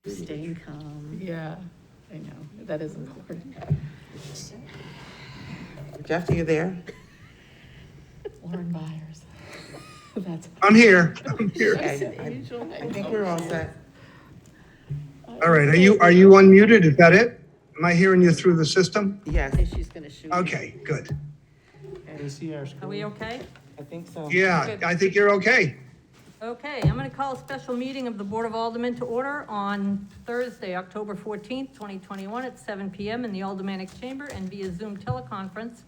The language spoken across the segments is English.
Staying calm. Yeah, I know, that is important. Jeff, are you there? Lauren Byers. That's. I'm here. I'm here. Okay, I think we're all set. All right. Are you unmuted? Is that it? Am I hearing you through the system? Yes, Say she's gonna shoot. Okay, good. Are we okay? I think so. Yeah, I think you're okay. Okay, I'm gonna call a special meeting of the Board of Aldermen to order on Thursday, October 14th, 2021 at 7 PM in the Aldermanic Chamber and via Zoom teleconference,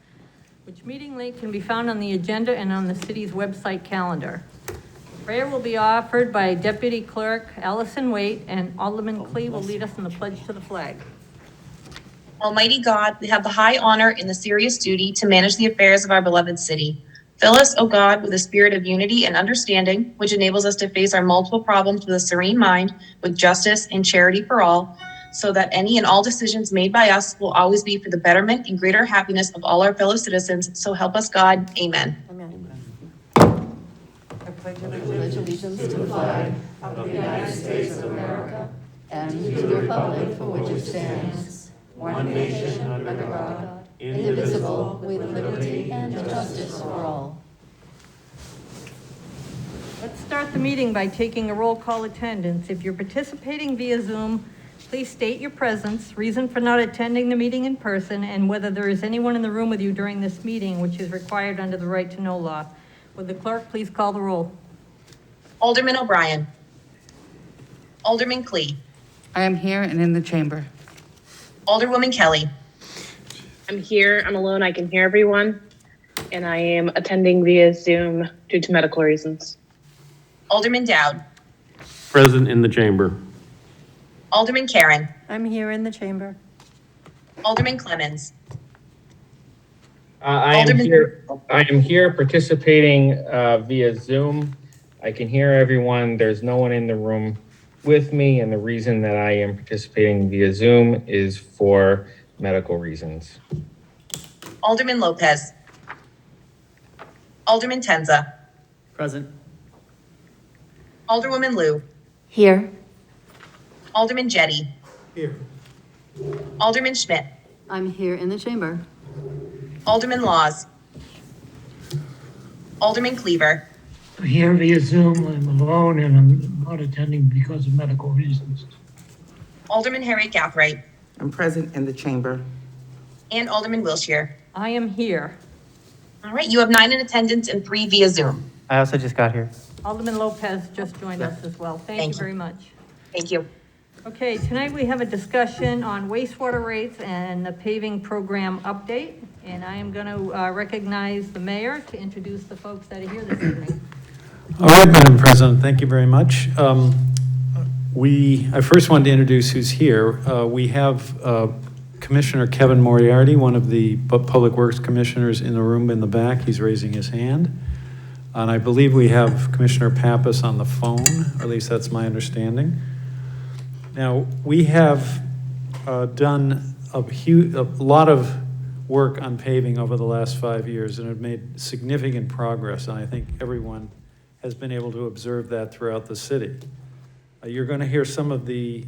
which meeting link can be found on the agenda and on the city's website calendar. Prayer will be offered by Deputy Clerk Allison Waite, and Alderman Clee will lead us in the pledge to the flag. Almighty God, we have the high honor and the serious duty to manage the affairs of our beloved city. Fill us, O God, with a spirit of unity and understanding, which enables us to face our multiple problems with a serene mind, with justice and charity for all, so that any and all decisions made by us will always be for the betterment and greater happiness of all our fellow citizens. So help us God. Amen. I pledge allegiance to the flag of the United States of America and to the republic for which it stands, one nation under God, indivisible, with liberty and justice for all. Let's start the meeting by taking a roll call attendance. If you're participating via Zoom, please state your presence, reason for not attending the meeting in person, and whether there is anyone in the room with you during this meeting, which is required under the right to know law. Would the clerk please call the roll? Alderman O'Brien. Alderman Clee. I am here and in the chamber. Alderwoman Kelly. I'm here, I'm alone, I can hear everyone, and I am attending via Zoom due to medical reasons. Alderman Dowd. Present in the chamber. Alderman Karen. I'm here in the chamber. Alderman Clemmons. I am here participating via Zoom. I can hear everyone. There's no one in the room with me, and the reason that I am participating via Zoom is for medical reasons. Alderman Lopez. Alderman Tenza. Present. Alderwoman Liu. Here. Alderman Jettie. Here. Alderman Schmidt. I'm here in the chamber. Alderman Laws. Alderman Cleaver. I'm here via Zoom. I'm alone and I'm not attending because of medical reasons. Alderman Harriet Gathright. I'm present in the chamber. And Alderman Wilshire. I am here. All right, you have 9 in attendance and 3 via Zoom. I also just got here. Alderman Lopez just joined us as well. Thank you very much. Thank you. Okay, tonight we have a discussion on wastewater rates and the paving program update. And I am going to recognize the mayor to introduce the folks that are here this evening. All right, Madam President, thank you very much. I first wanted to introduce who's here. We have Commissioner Kevin Moriarty, one of the Public Works Commissioners in the room in the back. He's raising his hand. And I believe we have Commissioner Pappas on the phone, or at least that's my understanding. Now, we have done a lot of work on paving over the last 5 years and have made significant progress, and I think everyone has been able to observe that throughout the city. You're going to hear some of the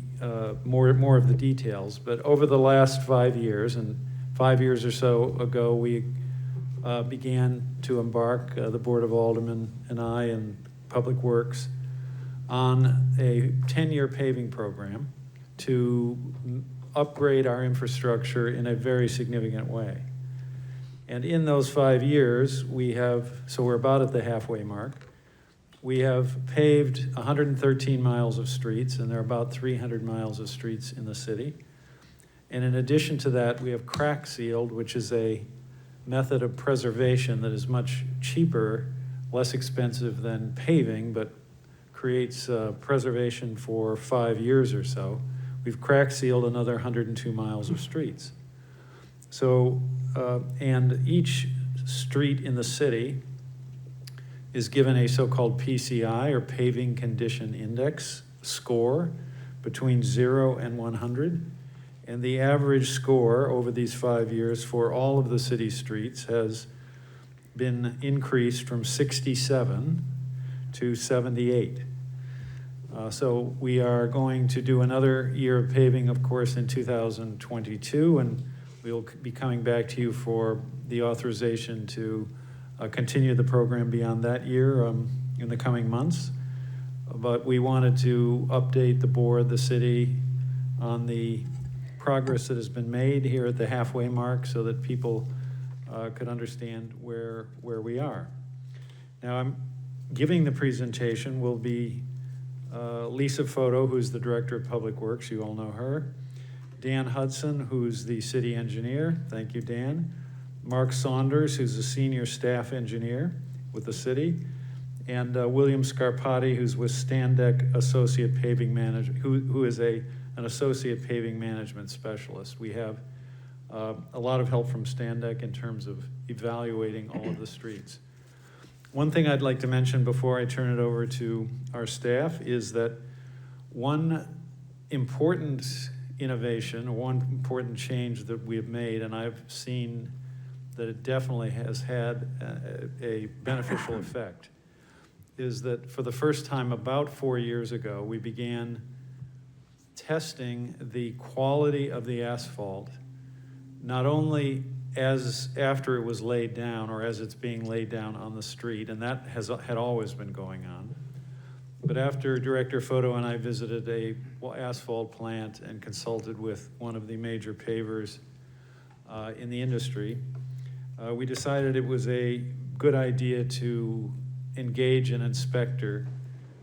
more of the details, but over the last 5 years, and 5 years or so ago, we began to embark, the Board of Aldermen and I and Public Works, on a 10-year paving program to upgrade our infrastructure in a very significant way. And in those 5 years, we're about at the halfway mark. We have paved 113 miles of streets, and there are about 300 miles of streets in the city. And in addition to that, we have crack sealed, which is a method of preservation that is much cheaper, less expensive than paving, but creates preservation for 5 years or so. We've crack sealed another 102 miles of streets. So, and each street in the city is given a so-called PCI, or Paving Condition Index score, between 0 and 100. And the average score over these 5 years for all of the city streets has been increased from 67 to 78. So we are going to do another year of paving, of course, in 2022, and we'll be coming back to you for the authorization to continue the program beyond that year in the coming months. But we wanted to update the board, the city, on the progress that has been made here at the halfway mark so that people could understand where we are. Now, I'm giving the presentation will be Lisa Photo, who's the Director of Public Works, you all know her. Dan Hudson, who's the city engineer, thank you, Dan. Mark Saunders, who's a senior staff engineer with the city. And William Scarpati, who's with Standeck Associate Paving Manager, who is an Associate Paving Management Specialist. We have a lot of help from Standeck in terms of evaluating all of the streets. One thing I'd like to mention before I turn it over to our staff is that one important innovation, one important change that we have made, and I've seen that it definitely has had a beneficial effect, is that for the first time about 4 years ago, we began testing the quality of the asphalt, not only after it was laid down or as it's being laid down on the street, and that had always been going on, but after Director Photo and I visited a asphalt plant and consulted with one of the major pavers in the industry, we decided it was a good idea to engage an inspector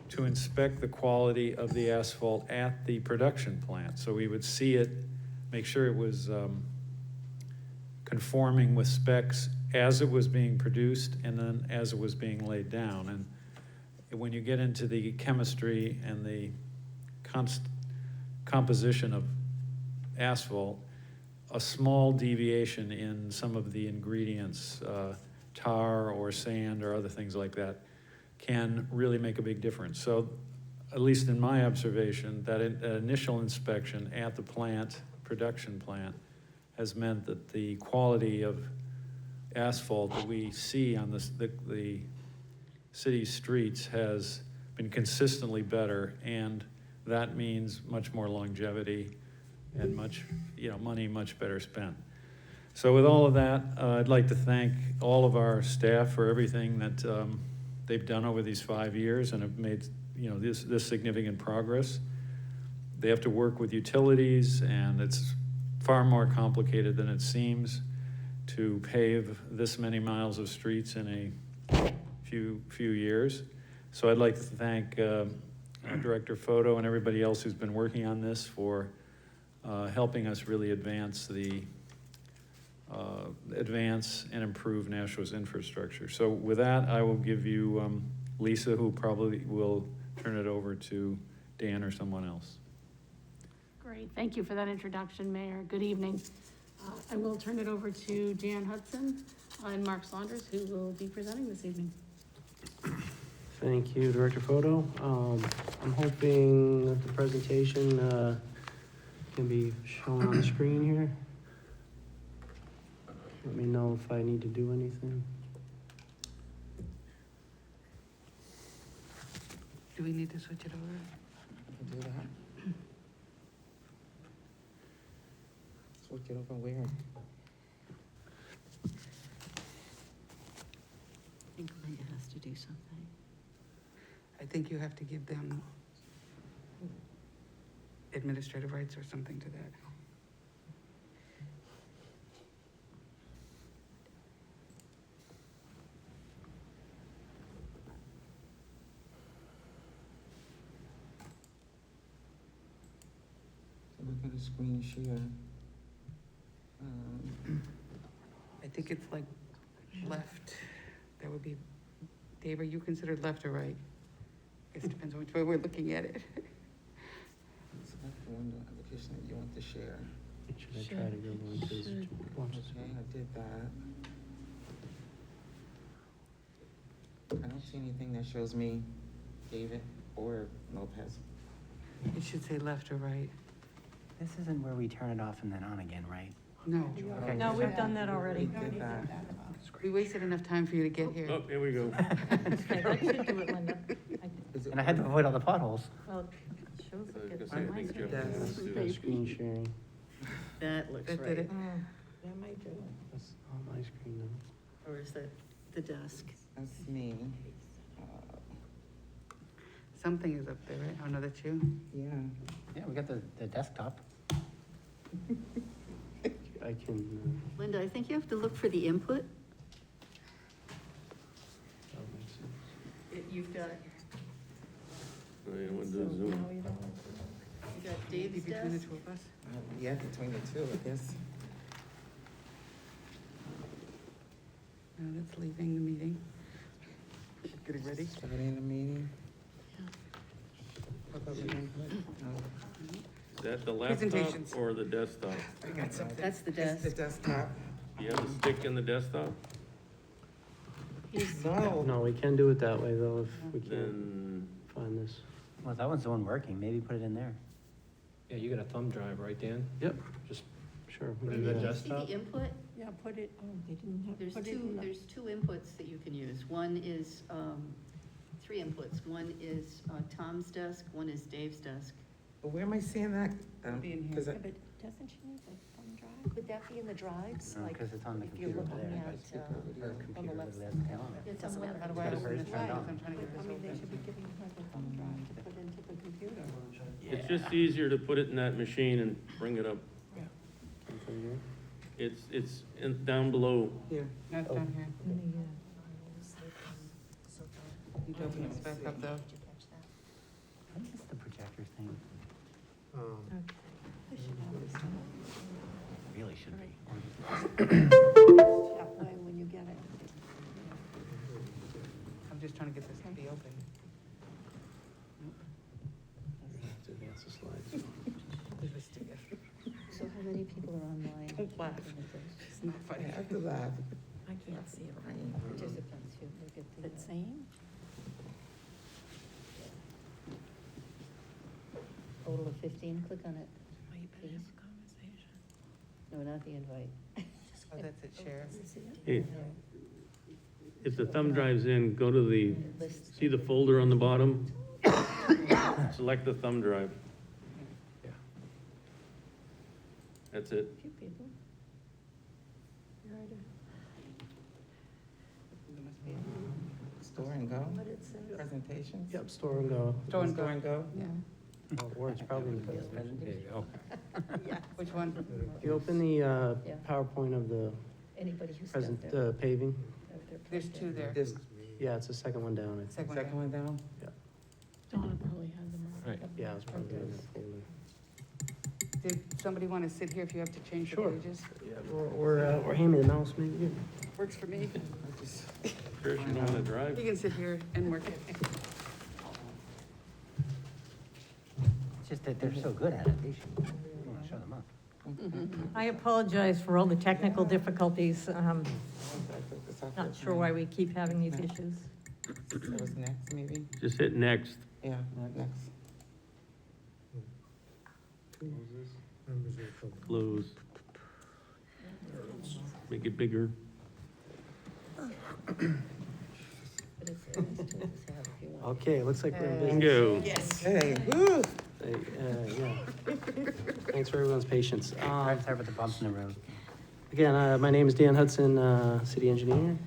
to inspect the quality of the asphalt at the production plant. So we would see it, make sure it was conforming with specs as it was being produced and then as it was being laid down. And when you get into the chemistry and the composition of asphalt, a small deviation in some of the ingredients, tar or sand or other things like that, can really make a big difference. So, at least in my observation, that initial inspection at the plant, production plant, has meant that the quality of asphalt that we see on the city's streets has been consistently better, and that means much more longevity and much, money much better spent. So with all of that, I'd like to thank all of our staff for everything that they've done over these 5 years and have made this significant progress. They have to work with utilities, and it's far more complicated than it seems to pave this many miles of streets in a few years. So I'd like to thank Director Photo and everybody else who's been working on this for helping us really advance and improve Nashua's infrastructure. So with that, I will give you Lisa, who probably will turn it over to Dan or someone else. Great, thank you for that introduction, Mayor. Good evening. I will turn it over to Dan Hudson and Mark Saunders, who will be presenting this evening. Thank you, Director Photo. I'm hoping that the presentation can be shown on the screen here. Let me know if I need to do anything. Do we need to switch it over? Do that. Switch it over where? I think Linda has to do something. I think you have to give them administrative rights or something to that. So look at the screen share. I think it's like left. That would be, Dave, are you considered left or right? It depends on which way we're looking at it. Select the window application that you want to share. Should I try to go into this? Okay, I did that. I don't see anything that shows me David or Lopez. It should say left or right. This isn't where we turn it off and then on again, right? No. Okay. No, we've done that already. We did that. We wasted enough time for you to get here. Oh, here we go. Okay, that should do it, Linda. It And I had to avoid all the potholes. Well, it shows like it's I on my think screen. Jeff wants to do this. Screen sharing. That looks That did right. it. That might do it. That's on my screen now. Or is that the desk? That's me. Something is up there, right? Oh, no, that's you? Yeah. Yeah, we got the desktop. I can, Linda, I think you have to look for the input. that makes sense. You've got, Oh, you want to do Zoom? you got Maybe Dave's between the desk. two of us? Yeah, between the two, I guess. No, that's leaving the meeting. Getting ready. Starting the meeting. Public input. Is that the Presentations. laptop or the desktop? I got something. That's the It's the desk. desktop. Do you have a stick in the desktop? No. No, we can do it that way though, if we can't Then, find this. Well, that one's the one working, maybe put it in there. Yeah, you got a thumb drive, right, Dan? Yep, just, sure. we Put it can in do the that. See desktop? the input? Yeah, put it, oh, they didn't have, There's put it two, in the. there's two inputs that you can use. One is, three inputs. One is Tom's desk, one is Dave's desk. But where am I seeing that? Be in here. 'Cause Yeah, I- but doesn't she need the thumb drive? Could that be in the drives? No, Like, 'cause it's on the if you're computer over looking there. at, Her on the computer left over there, side. the calendar. It doesn't matter. How do I Got open hers this? turned on. I'm trying to get I this mean, they open. should be giving her the thumb drive to put into the computer. it's just easier to put it in that machine and bring it up. Something here. It's down below. Here. No, it's down here. In the, You can open this back up though. What is the projector thing? okay. I should have this one. Really should be. That way when you get it. I'm just trying to get this to be open. Let's advance the slides. So how many people are online? Don't laugh. It's not funny. I have to laugh. I can't see it right. Participants, you look at Is it saying? total of 15, click on it. Might Please. have a conversation. No, not the invite. Oh, that's it, share. Hey, if the thumb drive's in, go to the, List. see the folder on the bottom? Select the thumb drive. That's it. A few people. There must be. Store and go, But it says. presentations? Yep, store and go. Store and Store and go? Yeah. Oh, or it's probably in the presentation. There you go. Which one? If you open the Yeah. PowerPoint of the Anybody who's present, got their. paving, There's two there. This yeah, it's the second one down, I think. Second one. second one down? Donna probably has them. Right. Yeah, it's probably in that folder. Did somebody want to sit here if you have to change the Sure. pages? Yeah, or hand me the mouse maybe. Works for me. I just- Sure you know how to drive? You can sit here and work it. It's just that they're so good at it, they should, you wanna show them up. I apologize for all the technical difficulties. Not sure why we keep having these issues. That was next, maybe? Just hit next. Yeah, next. Close. Make it bigger. But it's nice to have if you want. Okay, looks like we're in business. Bingo. Yes. Hey, woo! Yeah. Thanks for everyone's patience. Sorry for the bumps in the road. Again, my name is Dan Hudson, city engineer.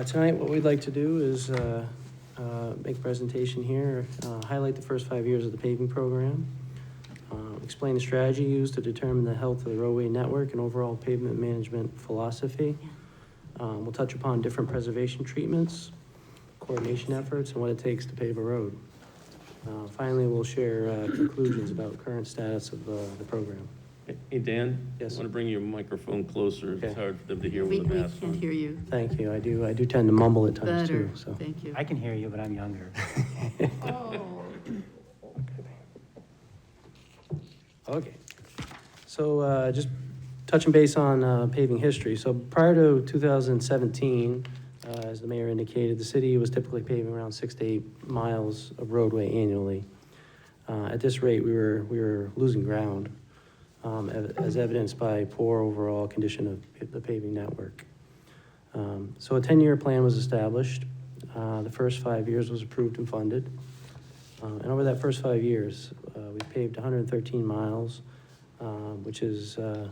Tonight, what we'd like to do is make a presentation here, highlight the first 5 years of the paving program, explain the strategy used to determine the health of the roadway network and overall pavement management philosophy. We'll touch upon different preservation treatments, coordination efforts, and what it takes to pave a road. Finally, we'll share conclusions about current status of the program. Hey, Dan? Yes. I want to bring your microphone closer. It's Okay. hard for them to hear We with the mask can't on. hear you. Thank you. I do tend to mumble at times Better, too, so. thank you. I can hear you, but I'm younger. Oh. Okay. So just touching base on paving history. So prior to 2017, as the mayor indicated, the city was typically paving around 6 to 8 miles of roadway annually. At this rate, we were losing ground, as evidenced by poor overall condition of the paving network. So a 10-year plan was established The first 5 years was approved and funded. And over that first 5 years, we paved 113 miles, which is, a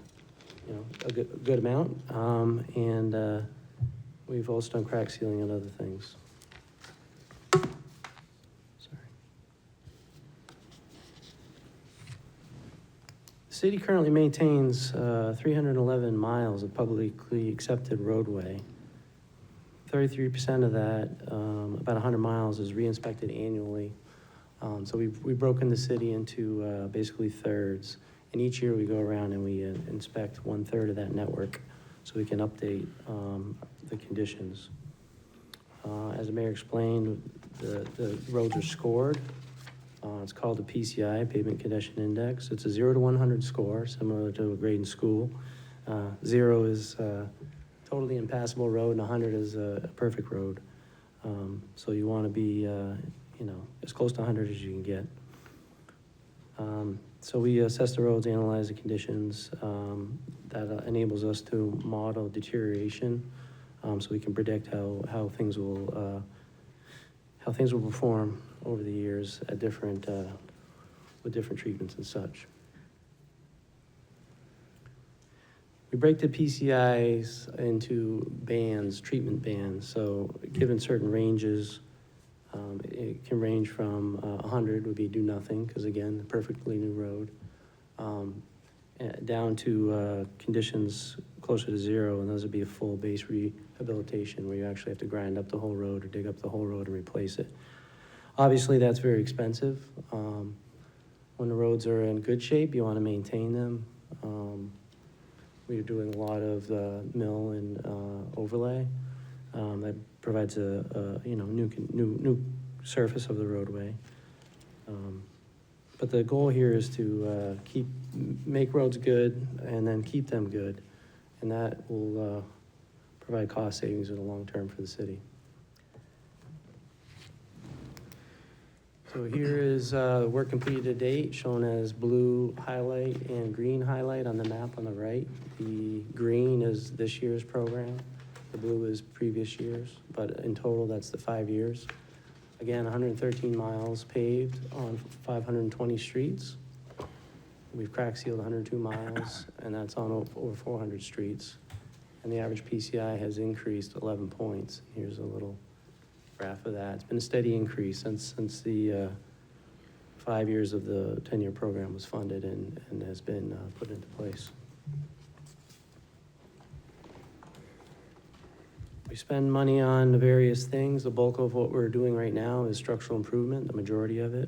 good amount. And we've also done crack sealing and other things. Sorry. The city currently maintains 311 miles of publicly accepted roadway. 33% of that, about 100 miles, is re-inspected annually. So we've broken the city into basically thirds. And each year we go around and we inspect 1/3 of that network so we can update the conditions. As the mayor explained, the roads are scored. It's called the PCI, Pavement Condition Index. It's a 0 to 100 score, similar to a grade in school. 0 is totally impassable road, and 100 is a perfect road. So you want to be, as close to 100 as you can get. So we assess the roads, analyze the conditions. That enables us to model deterioration, so we can predict how things will perform over the years at different with different treatments and such. We break the PCIs into bands, treatment bands. So given certain ranges, it can range from 100 would be do nothing, because again, a perfectly new road, down to conditions closer to 0, and those would be a full base rehabilitation where you actually have to grind up the whole road or dig up the whole road and replace it. Obviously, that's very expensive. When the roads are in good shape, you want to maintain them. We're doing a lot of mill and overlay. That provides a new surface of the roadway. But the goal here is to make roads good and then keep them good, and that will provide cost savings in the long term for the city. So here is work completed to date, shown as blue highlight and green highlight on the map on the right. The green is this year's program. The blue is previous years, but in total, that's the 5 years. Again, 113 miles paved on 520 streets. We've crack sealed 102 miles, and that's on over 400 streets. And the average PCI has increased 11 points. Here's a little graph of that. It's been a steady increase since the 5 years of the 10-year program was funded and has been put into place. We spend money on various things. The bulk of what we're doing right now is structural improvement, the majority of it,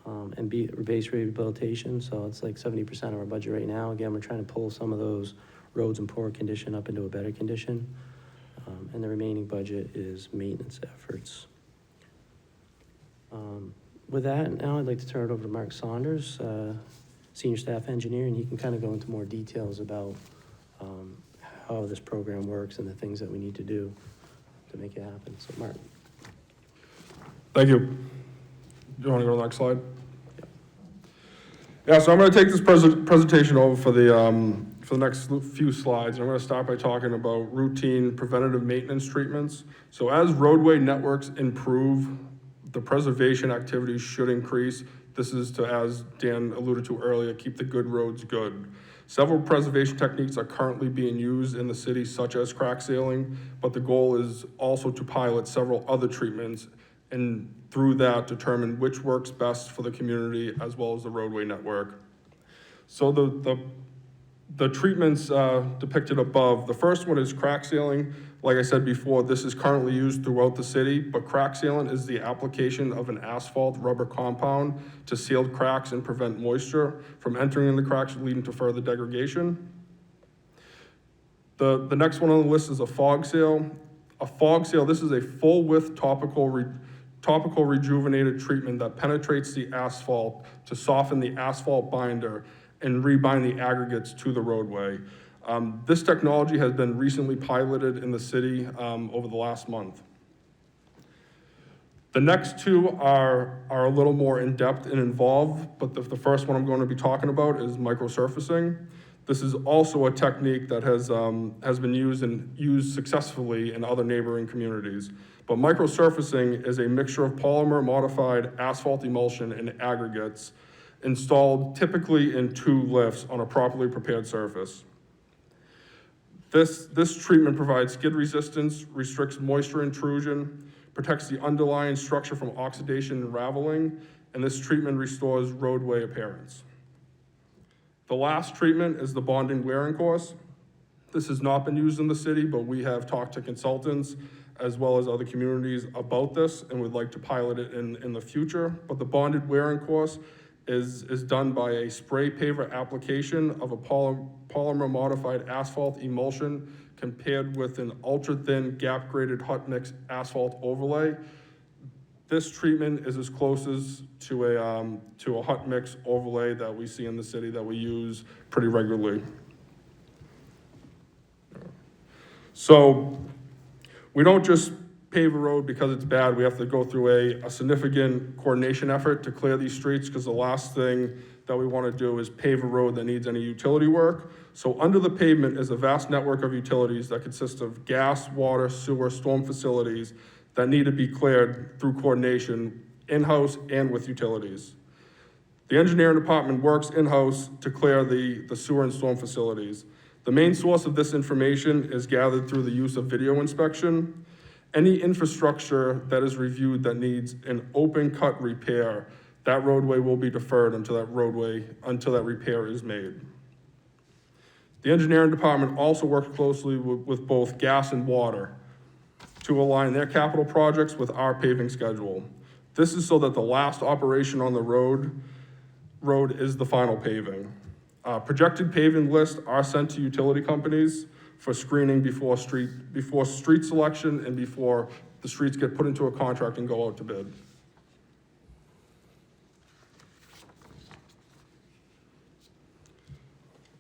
and base rehabilitation. So it's like 70% of our budget right now. Again, we're trying to pull some of those roads in poor condition up into a better condition. And the remaining budget is maintenance efforts. With that, now I'd like to turn it over to Mark Saunders, Senior Staff Engineer, and he can kind of go into more details about how this program works and the things that we need to do to make it happen. So, Mark. Thank you. Do you want to go to the next slide? Yeah, so I'm going to take this presentation over for the next few slides. And I'm going to start by talking about routine preventative maintenance treatments. So as roadway networks improve, the preservation activities should increase. This is to, as Dan alluded to earlier, keep the good roads good. Several preservation techniques are currently being used in the city, such as crack sealing, but the goal is also to pilot several other treatments and through that determine which works best for the community as well as the roadway network. So the treatments depicted above, the first one is crack sealing. Like I said before, this is currently used throughout the city, but crack sealant is the application of an asphalt rubber compound to seal cracks and prevent moisture from entering in the cracks, leading to further degradation. The next one on the list is a fog seal. A fog seal, this is a full width topical rejuvenated treatment that penetrates the asphalt to soften the asphalt binder and rebind the aggregates to the roadway. This technology has been recently piloted in the city over the last month. The next two are a little more in-depth and involved, but the first one I'm going to be talking about is microsurfacing. This is also a technique that has been used successfully in other neighboring communities. But microsurfacing is a mixture of polymer modified asphalt emulsion and aggregates installed typically in 2 lifts on a properly prepared surface. This treatment provides skid resistance, restricts moisture intrusion, protects the underlying structure from oxidation and raveling, and this treatment restores roadway appearance. The last treatment is the bonding wearing course. This has not been used in the city, but we have talked to consultants as well as other communities about this and would like to pilot it in the future. But the bonded wearing course is done by a spray paver application of a polymer modified asphalt emulsion compared with an ultra-thin gap-graded hot mix asphalt overlay. This treatment is as close as to a hot mix overlay that we see in the city that we use pretty regularly. So we don't just pave a road because it's bad. We have to go through a significant coordination effort to clear these streets, because the last thing that we want to do is pave a road that needs any utility work. So under the pavement is a vast network of utilities that consist of gas, water, sewer, storm facilities that need to be cleared through coordination in-house and with utilities. The engineering department works in-house to clear the sewer and storm facilities. The main source of this information is gathered through the use of video inspection. Any infrastructure that is reviewed that needs an open cut repair, that roadway will be deferred until that repair is made. The engineering department also works closely with both gas and water to align their capital projects with our paving schedule. This is so that the last operation on the road is the final paving. Projected paving lists are sent to utility companies for screening before street selection and before the streets get put into a contract and go out to bid.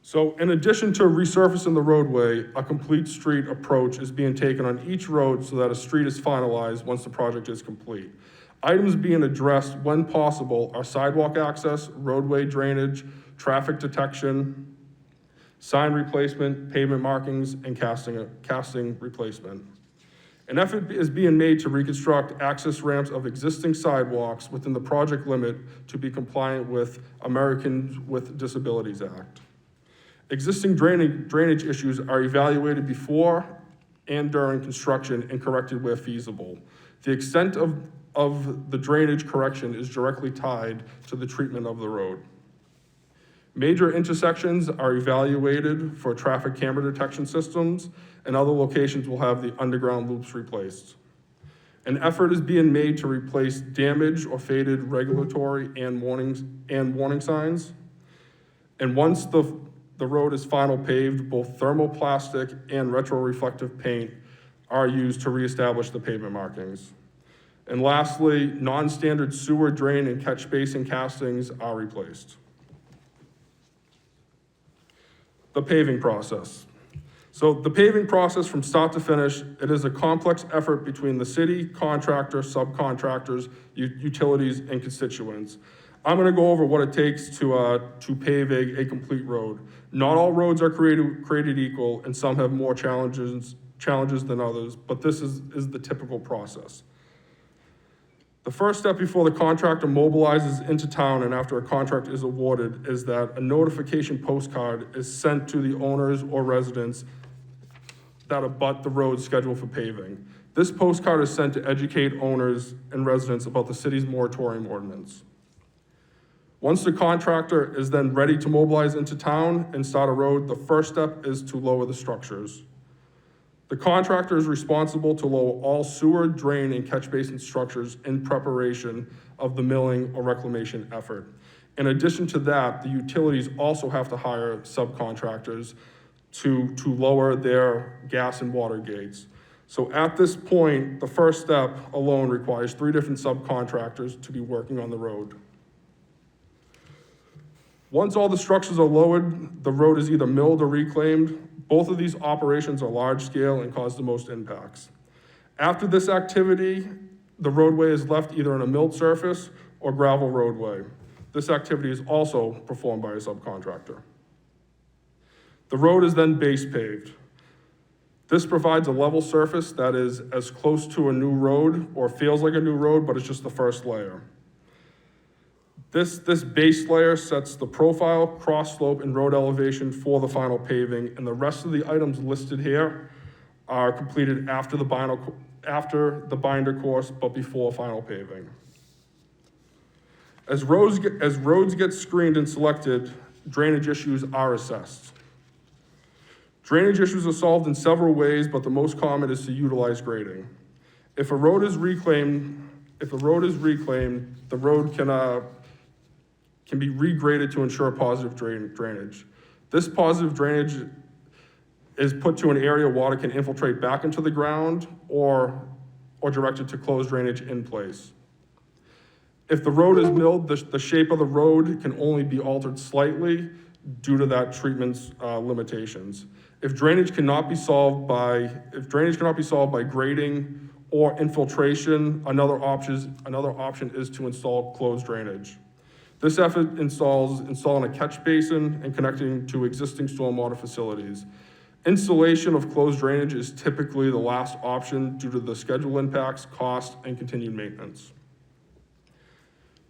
So in addition to resurfacing the roadway, a complete street approach is being taken on each road so that a street is finalized once the project is complete. Items being addressed when possible are sidewalk access, roadway drainage, traffic detection, sign replacement, pavement markings, and casting replacement. An effort is being made to reconstruct access ramps of existing sidewalks within the project limit to be compliant with Americans with Disabilities Act. Existing drainage issues are evaluated before and during construction and corrected where feasible. The extent of the drainage correction is directly tied to the treatment of the road. Major intersections are evaluated for traffic camera detection systems, and other locations will have the underground loops replaced. An effort is being made to replace damaged or faded regulatory and warning signs. And once the road is final paved, both thermoplastic and retroreflective paint are used to reestablish the pavement markings. And lastly, non-standard sewer drain and catch basin castings are replaced. The paving process. So the paving process from start to finish, it is a complex effort between the city, contractor, subcontractors, utilities, and constituents. I'm gonna go over what it takes to pave a complete road. Not all roads are created equal, and some have more challenges than others, but this is the typical process. The first step before the contractor mobilizes into town and after a contract is awarded is that a notification postcard is sent to the owners or residents that abut the road scheduled for paving. This postcard is sent to educate owners and residents about the city's moratorium ordinance. Once the contractor is then ready to mobilize into town and start a road, the first step is to lower the structures. The contractor is responsible to lower all sewer, drain, and catch basin structures in preparation of the milling or reclamation effort. In addition to that, the utilities also have to hire subcontractors to lower their gas and water gates. So at this point, the first step alone requires 3 different subcontractors to be working on the road. Once all the structures are lowered, the road is either milled or reclaimed. Both of these operations are large scale and cause the most impacts. After this activity, the roadway is left either on a milled surface or gravel roadway. This activity is also performed by a subcontractor. The road is then base paved. This provides a level surface that is as close to a new road or feels like a new road, but it's just the first layer. This base layer sets the profile, cross slope, and road elevation for the final paving, and the rest of the items listed here are completed after the binder course, but before final paving. As roads get screened and selected, drainage issues are assessed. Drainage issues are solved in several ways, but the most common is to utilize grading. If a road is reclaimed, the road can be regraded to ensure positive drainage. This positive drainage is put to an area water can infiltrate back into the ground or directed to closed drainage in place. If the road is milled, the shape of the road can only be altered slightly due to that treatment's limitations. If drainage cannot be solved by grading or infiltration, another option is to install closed drainage. This effort installing a catch basin and connecting to existing stormwater facilities. Installation of closed drainage is typically the last option due to the schedule impacts, cost, and continued maintenance.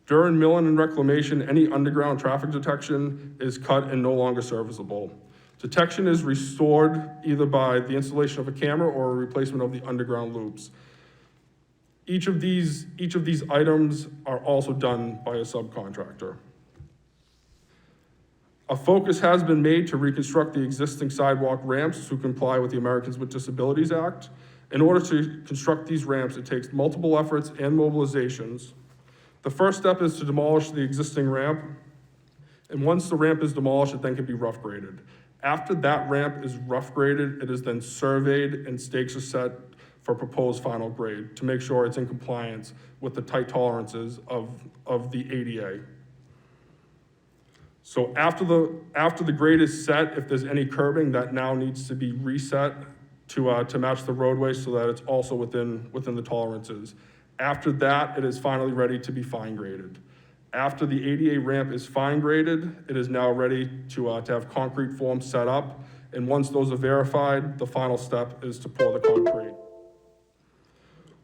During milling and reclamation, any underground traffic detection is cut and no longer serviceable. Detection is restored either by the installation of a camera or a replacement of the underground loops. Each of these items are also done by a subcontractor. A focus has been made to reconstruct the existing sidewalk ramps to comply with the Americans with Disabilities Act. In order to construct these ramps, it takes multiple efforts and mobilizations. The first step is to demolish the existing ramp, and once the ramp is demolished, it then can be rough graded. After that ramp is rough graded, it is then surveyed and stakes are set for proposed final grade to make sure it's in compliance with the tight tolerances of the ADA. So after the grade is set, if there's any curbing, that now needs to be reset to match the roadway so that it's also within the tolerances. After that, it is finally ready to be fine graded. After the ADA ramp is fine graded, it is now ready to have concrete forms set up. And once those are verified, the final step is to pour the concrete.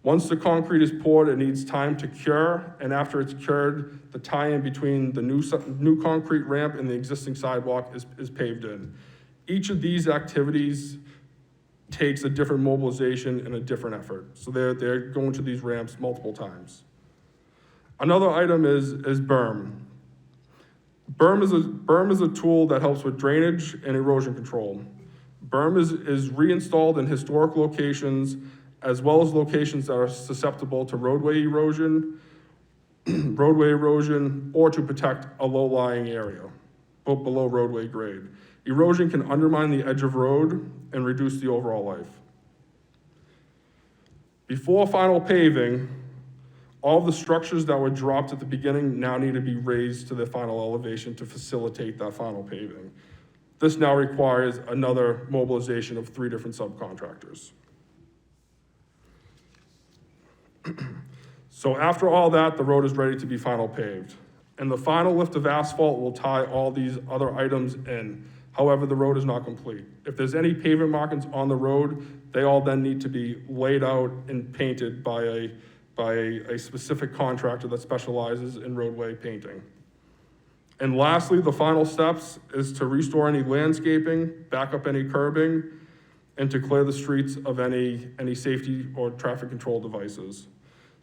Once the concrete is poured, it needs time to cure, and after it's cured, the tie-in between the new concrete ramp and the existing sidewalk is paved in. Each of these activities takes a different mobilization and a different effort. So they're going to these ramps multiple times. Another item is berm. Berm is a tool that helps with drainage and erosion control. Berm is reinstalled in historic locations as well as locations that are susceptible to roadway erosion, or to protect a low-lying area below roadway grade. Erosion can undermine the edge of road and reduce the overall life. Before final paving, all the structures that were dropped at the beginning now need to be raised to their final elevation to facilitate that final paving. This now requires another mobilization of 3 different subcontractors. So after all that, the road is ready to be final paved. And the final lift of asphalt will tie all these other items in. However, the road is not complete. If there's any pavement markings on the road, they all then need to be laid out and painted by a specific contractor that specializes in roadway painting. And lastly, the final steps is to restore any landscaping, back up any curbing, and to clear the streets of any safety or traffic control devices.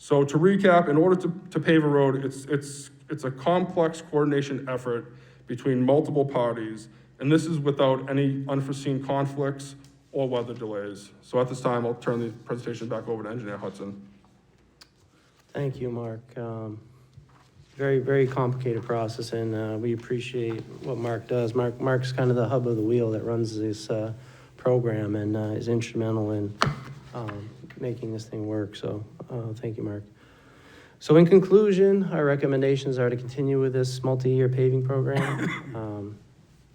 So to recap, in order to pave a road, it's a complex coordination effort between multiple parties, and this is without any unforeseen conflicts or weather delays. So at this time, I'll turn the presentation back over to Engineer Hudson. Thank you, Mark. Very, very complicated process, and we appreciate what Mark does. Mark's kind of the hub of the wheel that runs this program and is instrumental in making this thing work. So thank you, Mark. So in conclusion, our recommendations are to continue with this multi-year paving program.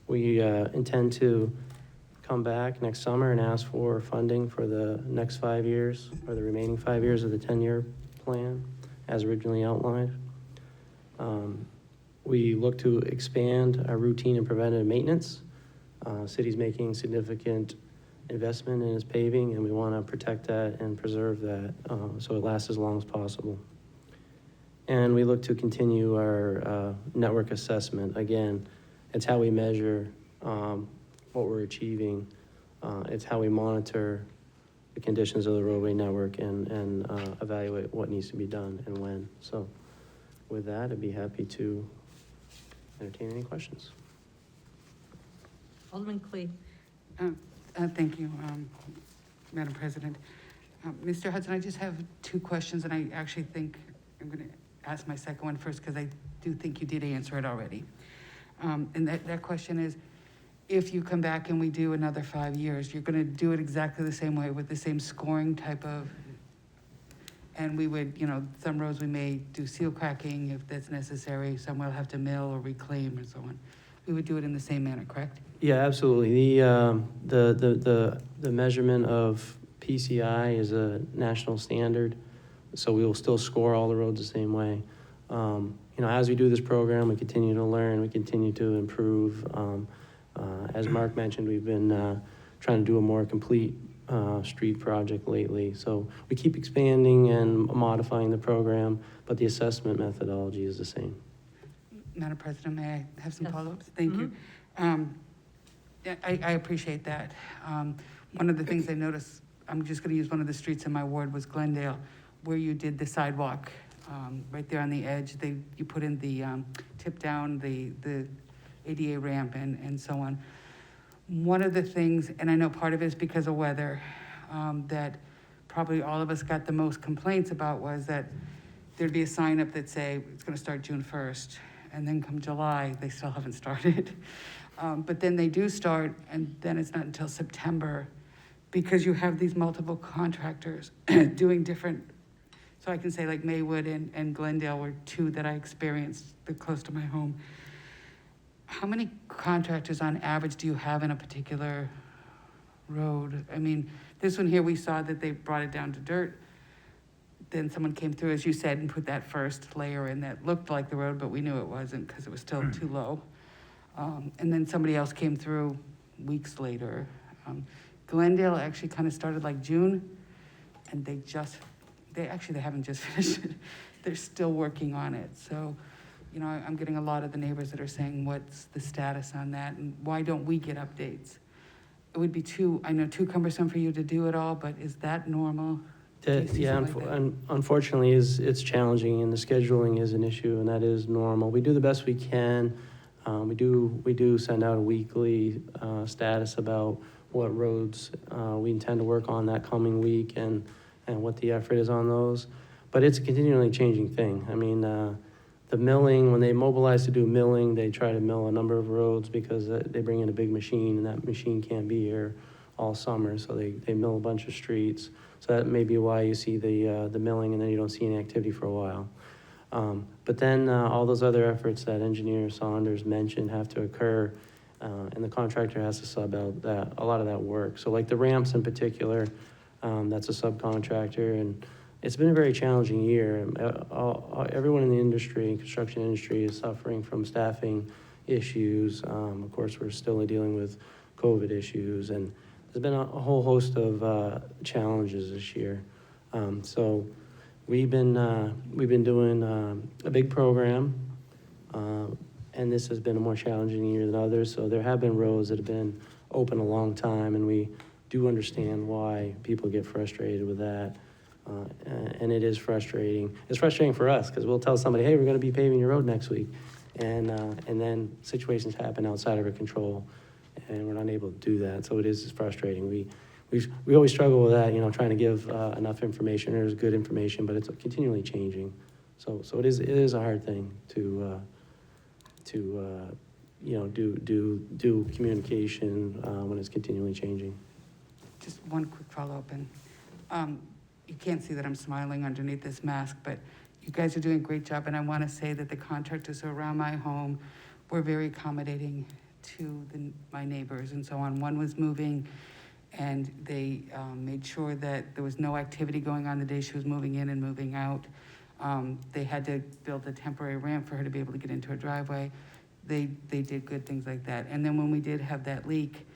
We intend to come back next summer and ask for funding for the next 5 years, or the remaining 5 years of the 10-year plan as originally outlined. We look to expand our routine and preventative maintenance. City's making significant investment in its paving, and we want to protect that and preserve that so it lasts as long as possible. And we look to continue our network assessment. Again, it's how we measure what we're achieving. It's how we monitor the conditions of the roadway network and evaluate what needs to be done and when. So with that, I'd be happy to entertain any questions. Alderman Clee. Thank you, Madam President. Mr. Hudson, I just have two questions, and I actually think I'm going to ask my second one first because I do think you did answer it already. And that question is, if you come back and we do another 5 years, you're going to do it exactly the same way with the same scoring type of, and we would, you know, some roads we may do seal cracking if that's necessary, some we'll have to mill or reclaim and so on. We would do it in the same manner, correct? Yeah, absolutely. The measurement of PCI is a national standard, so we will still score all the roads the same way. You know, as we do this program, we continue to learn, we continue to improve. As Mark mentioned, we've been trying to do a more complete street project lately. So we keep expanding and modifying the program, but the assessment methodology is the same. Madam President, may I have some Yes. follow-ups? Thank you. Yeah, I appreciate that. One of the things I noticed, I'm just gonna use one of the streets in my ward, was Glendale, where you did the sidewalk, right there on the edge. You put in the tip down, the ADA ramp and so on. One of the things, and I know part of it is because of weather, that probably all of us got the most complaints about was that there'd be a sign up that say, it's gonna start June 1st, and then come July, they still haven't started. But then they do start, and then it's not until September, because you have these multiple contractors doing different, so I can say like Maywood and Glendale were two that I experienced close to my home. How many contractors on average do you have in a particular road? I mean, this one here, we saw that they brought it down to dirt. Then someone came through, as you said, and put that first layer in that looked like the road, but we knew it wasn't because it was still too low. And then somebody else came through weeks later. Glendale actually kind of started like June, and they haven't just finished it. They're still working on it. So, you know, I'm getting a lot of the neighbors that are saying, what's the status on that, and why don't we get updates? It would be too cumbersome for you to do it all, but is that normal? Yeah, unfortunately, it's challenging, and the scheduling is an issue, and that is normal. We do the best we can. We do send out a weekly status about what roads we intend to work on that coming week and what the effort is on those. But it's a continually changing thing. I mean, the milling, when they mobilize to do milling, they try to mill a number of roads because they bring in a big machine, and that machine can't be here all summer, so they mill a bunch of streets. So that may be why you see the milling, and then you don't see any activity for a while. But then all those other efforts that Engineer Saunders mentioned have to occur, and the contractor has to sub out a lot of that work. So like the ramps in particular, that's a subcontractor, and it's been a very challenging year. Everyone in the industry, construction industry, is suffering from staffing issues. Of course, we're still dealing with COVID issues, and there's been a whole host of challenges this year. So we've been doing a big program, and this has been a more challenging year than others. So there have been roads that have been open a long time, and we do understand why people get frustrated with that. And it is frustrating. It's frustrating for us because we'll tell somebody, hey, we're going to be paving your road next week. And then situations happen outside of our control, and we're not able to do that. So it is frustrating. We always struggle with that, you know, trying to give enough information. There's good information, but it's continually changing. So it is a hard thing to you know, do communication when it's continually changing. Just one quick follow-up, and you can't see that I'm smiling underneath this mask, but you guys are doing a great job, and I want to say that the contractors around my home were very accommodating to my neighbors and so on. One was moving, and they made sure that there was no activity going on the day she was moving in and moving out. They had to build a temporary ramp for her to be able to get into her driveway. They did good things like that. And then when we did have that leak,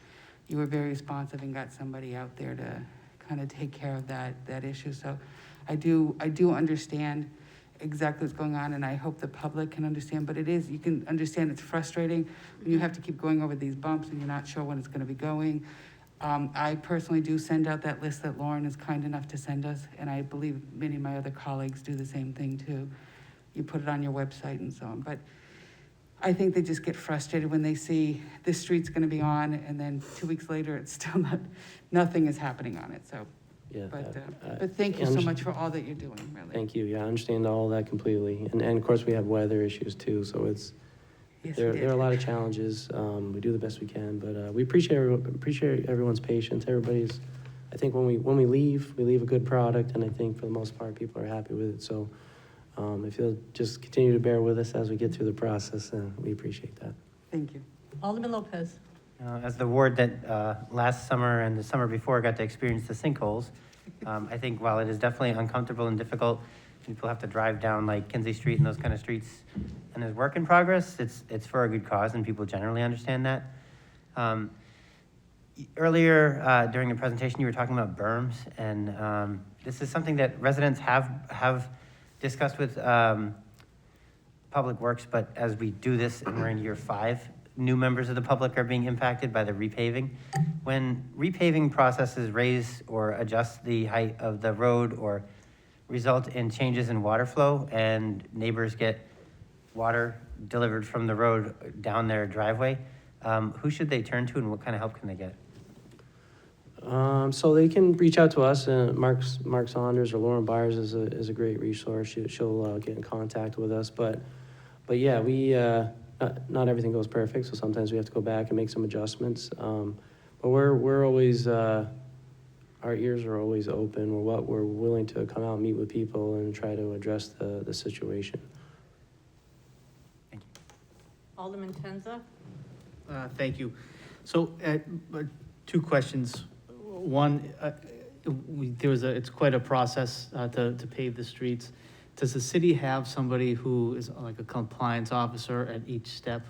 you were very responsive and got somebody out there to kind of take care of that issue. So I do understand exactly what's going on, and I hope the public can understand, but you can understand it's frustrating when you have to keep going over these bumps and you're not sure when it's gonna be going. I personally do send out that list that Lauren is kind enough to send us, and I believe many of my other colleagues do the same thing too. You put it on your website and so on, but I think they just get frustrated when they see this street's gonna be on, and then 2 weeks later, it's still nothing is happening on it, so. Yeah. But thank you so much for all that you're doing, really. Thank you. Yeah, I understand all that completely. And of course, we have weather issues too, so it's, Yes, there we are a did. lot of challenges. We do the best we can, but we appreciate everyone's patience. Everybody's, I think when we leave a good product, and I think for the most part, people are happy with it. So if you'll just continue to bear with us as we get through the process, we appreciate that. Thank you. Alderman Lopez. As the ward that last summer and the summer before got to experience the sinkholes, I think while it is definitely uncomfortable and difficult, people have to drive down like Kinsey Street and those kind of streets, and there's work in progress, it's for a good cause, and people generally understand that. Earlier during the presentation, you were talking about berms, and this is something that residents have discussed with Public Works, but as we do this and we're in year 5, new members of the public are being impacted by the repaving. When repaving processes raise or adjust the height of the road or result in changes in water flow and neighbors get water delivered from the road down their driveway, who should they turn to and what kind of help can they get? So they can reach out to us. Mark Saunders or Lauren Byers is a great resource. She'll get in contact with us. But yeah, we not everything goes perfect, so sometimes we have to go back and make some adjustments. But we're always our ears are always open. We're willing to come out and meet with people and try to address the situation. Thank you. Alderman Tenza. Thank you. So, 2 questions. One, it's quite a process to pave the streets. Does the city have somebody who is like a compliance officer at each step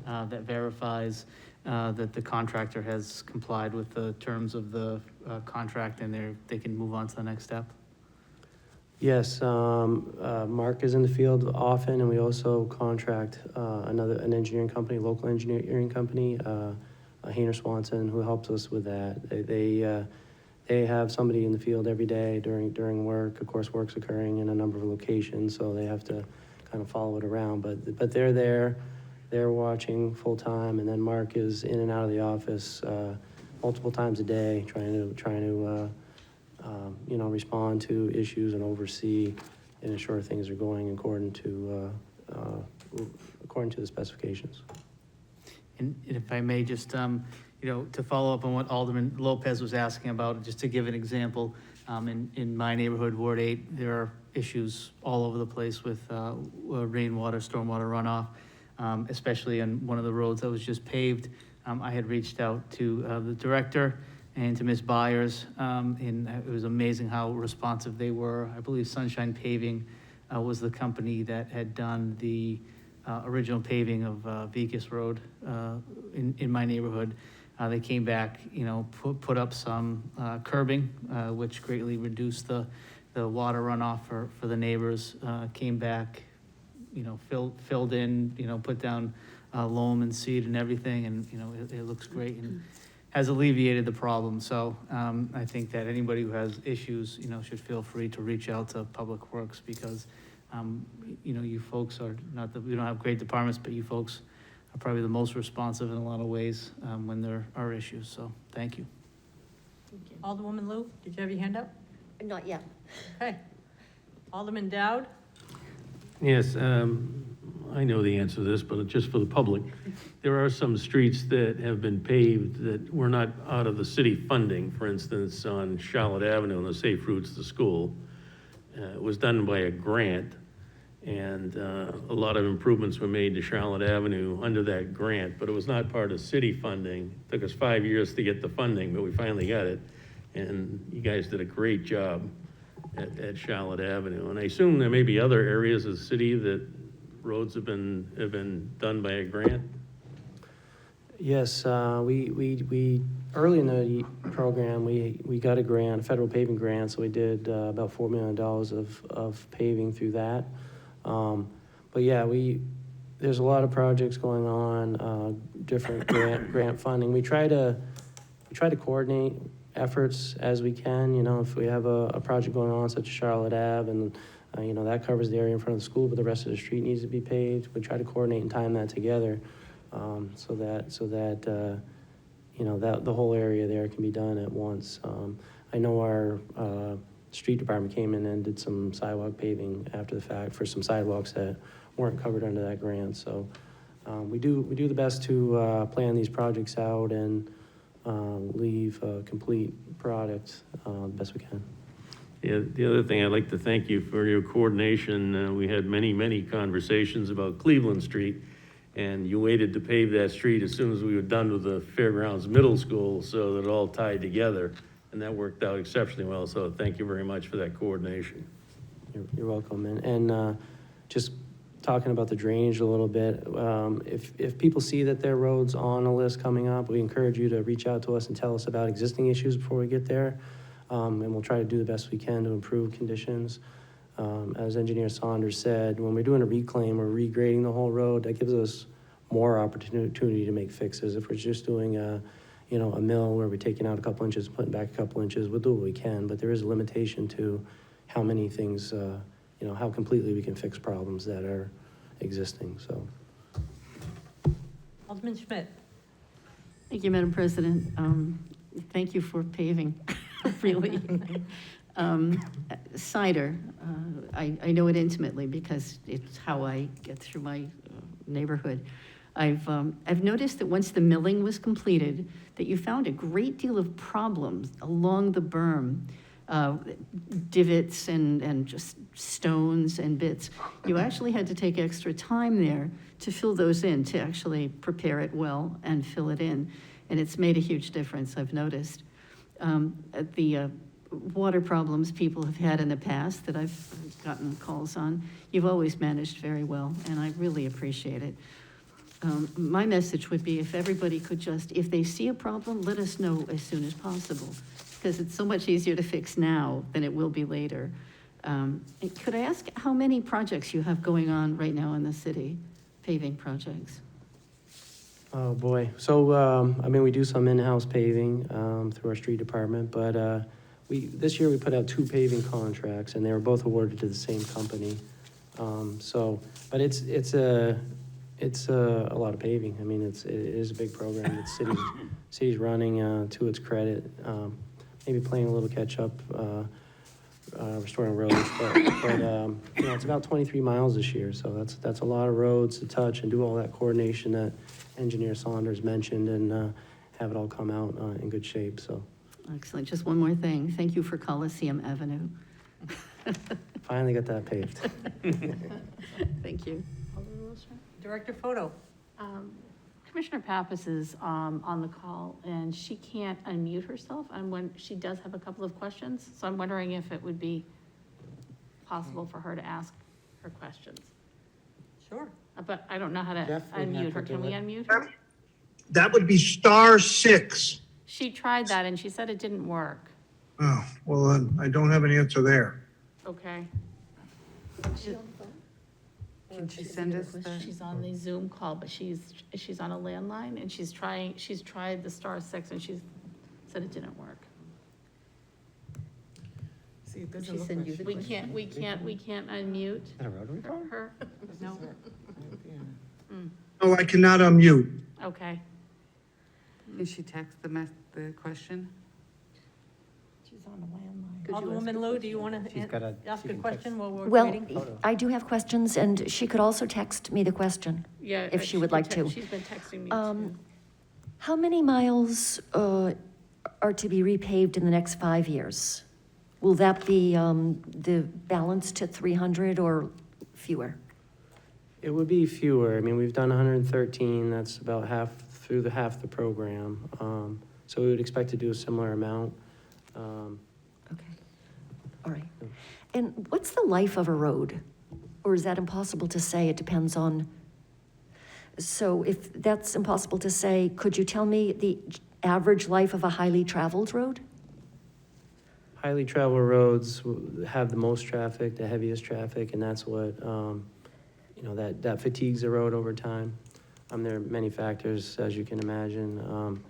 that verifies that the contractor has complied with the terms of the contract and they can move on to the next step? Yes, Mark is in the field often, and we also contract an engineering company, local engineering company, Hayner Swanson, who helps us with that. They have somebody in the field every day during work. Of course, work's occurring in a number of locations, so they have to kind of follow it around. But they're there, they're watching full time, and then Mark is in and out of the office multiple times a day, trying to respond to issues and oversee and ensure things are going according to the specifications. And if I may just, to follow up on what Alderman Lopez was asking about, just to give an example, in my neighborhood, Ward 8, there are issues all over the place with rainwater, stormwater runoff, especially on one of the roads that was just paved. I had reached out to the director and to Ms. Byers, and it was amazing how responsive they were. I believe Sunshine Paving was the company that had done the original paving of Vicus Road in my neighborhood. They came back, put up some curbing, which greatly reduced the water runoff for the neighbors. Came back, filled in, put down loam and seed and everything, and it looks great and has alleviated the problem. So I think that anybody who has issues, should feel free to reach out to Public Works, because you folks are we don't have great departments, but you folks are probably the most responsive in a lot of ways when there are issues. So thank you. Alderwoman Lou, did you have your hand up? Not yet. Okay. Alderman Dowd. Yes, I know the answer to this, but just for the public, there are some streets that have been paved that were not out of the city funding. For instance, on Charlotte Avenue on the Safe Routes to School, it was done by a grant, and a lot of improvements were made to Charlotte Avenue under that grant, but it was not part of city funding. It took us 5 years to get the funding, but we finally got it, and you guys did a great job at Charlotte Avenue. And I assume there may be other areas of the city that roads have been done by a grant? Yes, we, early in the program, we got a grant, a federal paving grant, so we did about $4 million of paving through that. But yeah, there's a lot of projects going on, different grant funding. We try to coordinate efforts as we can, you know, if we have a project going on such as Charlotte Ave and, you know, that covers the area in front of the school, but the rest of the street needs to be paved. We try to coordinate and time that together, so that you know, that the whole area there can be done at once. I know our street department came in and did some sidewalk paving after the fact for some sidewalks that weren't covered under that grant. So we do the best to plan these projects out and leave a complete product the best we can. Yeah, the other thing, I'd like to thank you for your coordination. We had many conversations about Cleveland Street, and you waited to pave that street as soon as we were done with the Fairgrounds Middle School, so that it all tied together, and that worked out exceptionally well. So thank you very much for that coordination. You're welcome. And just talking about the drainage a little bit, if people see that their road's on a list coming up, we encourage you to reach out to us and tell us about existing issues before we get there. And we'll try to do the best we can to improve conditions. As Engineer Saunders said, when we're doing a reclaim or regrading the whole road, that gives us more opportunity to make fixes. If we're just doing a mill where we're taking out a couple inches and putting back a couple inches, we'll do what we can, but there is a limitation to how many things, how completely we can fix problems that are existing, so. Alderman Schmidt. Thank you, Madam President. Thank you for paving, really. Cider, I know it intimately because it's how I get through my neighborhood. I've noticed that once the milling was completed, that you found a great deal of problems along the berm, divots and just stones and bits. You actually had to take extra time there to fill those in, to actually prepare it well and fill it in. And it's made a huge difference, I've noticed. At the water problems people have had in the past that I've gotten calls on, you've always managed very well, and I really appreciate it. My message would be if everybody could just, if they see a problem, let us know as soon as possible, because it's so much easier to fix now than it will be later. And could I ask how many projects you have going on right now in the city, paving projects? Oh, boy. So, we do some in-house paving through our street department, but this year we put out 2 paving contracts, and they were both awarded to the same company. But it's a lot of paving. I mean, it is a big program. The city's running to its credit. Maybe playing a little catch up, restoring roads, but it's about 23 miles this year. So that's a lot of roads to touch and do all that coordination that Engineer Saunders mentioned, and have it all come out in good shape. So. Excellent. Just one more thing. Thank you for Coliseum Avenue. Finally got that paved. Thank you. Director Photo. Commissioner Pappas is on the call, and she can't unmute herself, and when she does have a couple of questions, so I'm wondering if it would be possible for her to ask her questions. Sure. But I don't know how to Jeff would have unmute to her. do Can we it. unmute her? That would be *6. She tried that, and she said it didn't work. Oh, well, then I don't have an answer there. Okay. Can she send us the? She's on the Zoom call, but she's on a landline, and she's tried the *6, and she's said it didn't work. See, it doesn't She look send like you she- the We can't unmute Is that a rotary phone? her. No. No, I cannot unmute. Okay. Can she text the question? She's on a landline. Could you ask Alderwoman Lowe, do you want She's got a- to ask she a can question text. while we're Well, waiting? I do have questions, and she could also text me the question. Yeah. If she would like to. She's been texting me too. How many miles are to be repaved in the next 5 years? Will that be the balance to 300 or fewer? It would be fewer. I mean, we've done 113. That's about half the program. So we would expect to do a similar amount. Okay, all right. And what's the life of a road? Or is that impossible to say? It depends on, So if that's impossible to say, could you tell me the average life of a highly traveled road? Highly traveled roads have the most traffic, the heaviest traffic, and that's what, that fatigues the road over time. There are many factors, as you can imagine.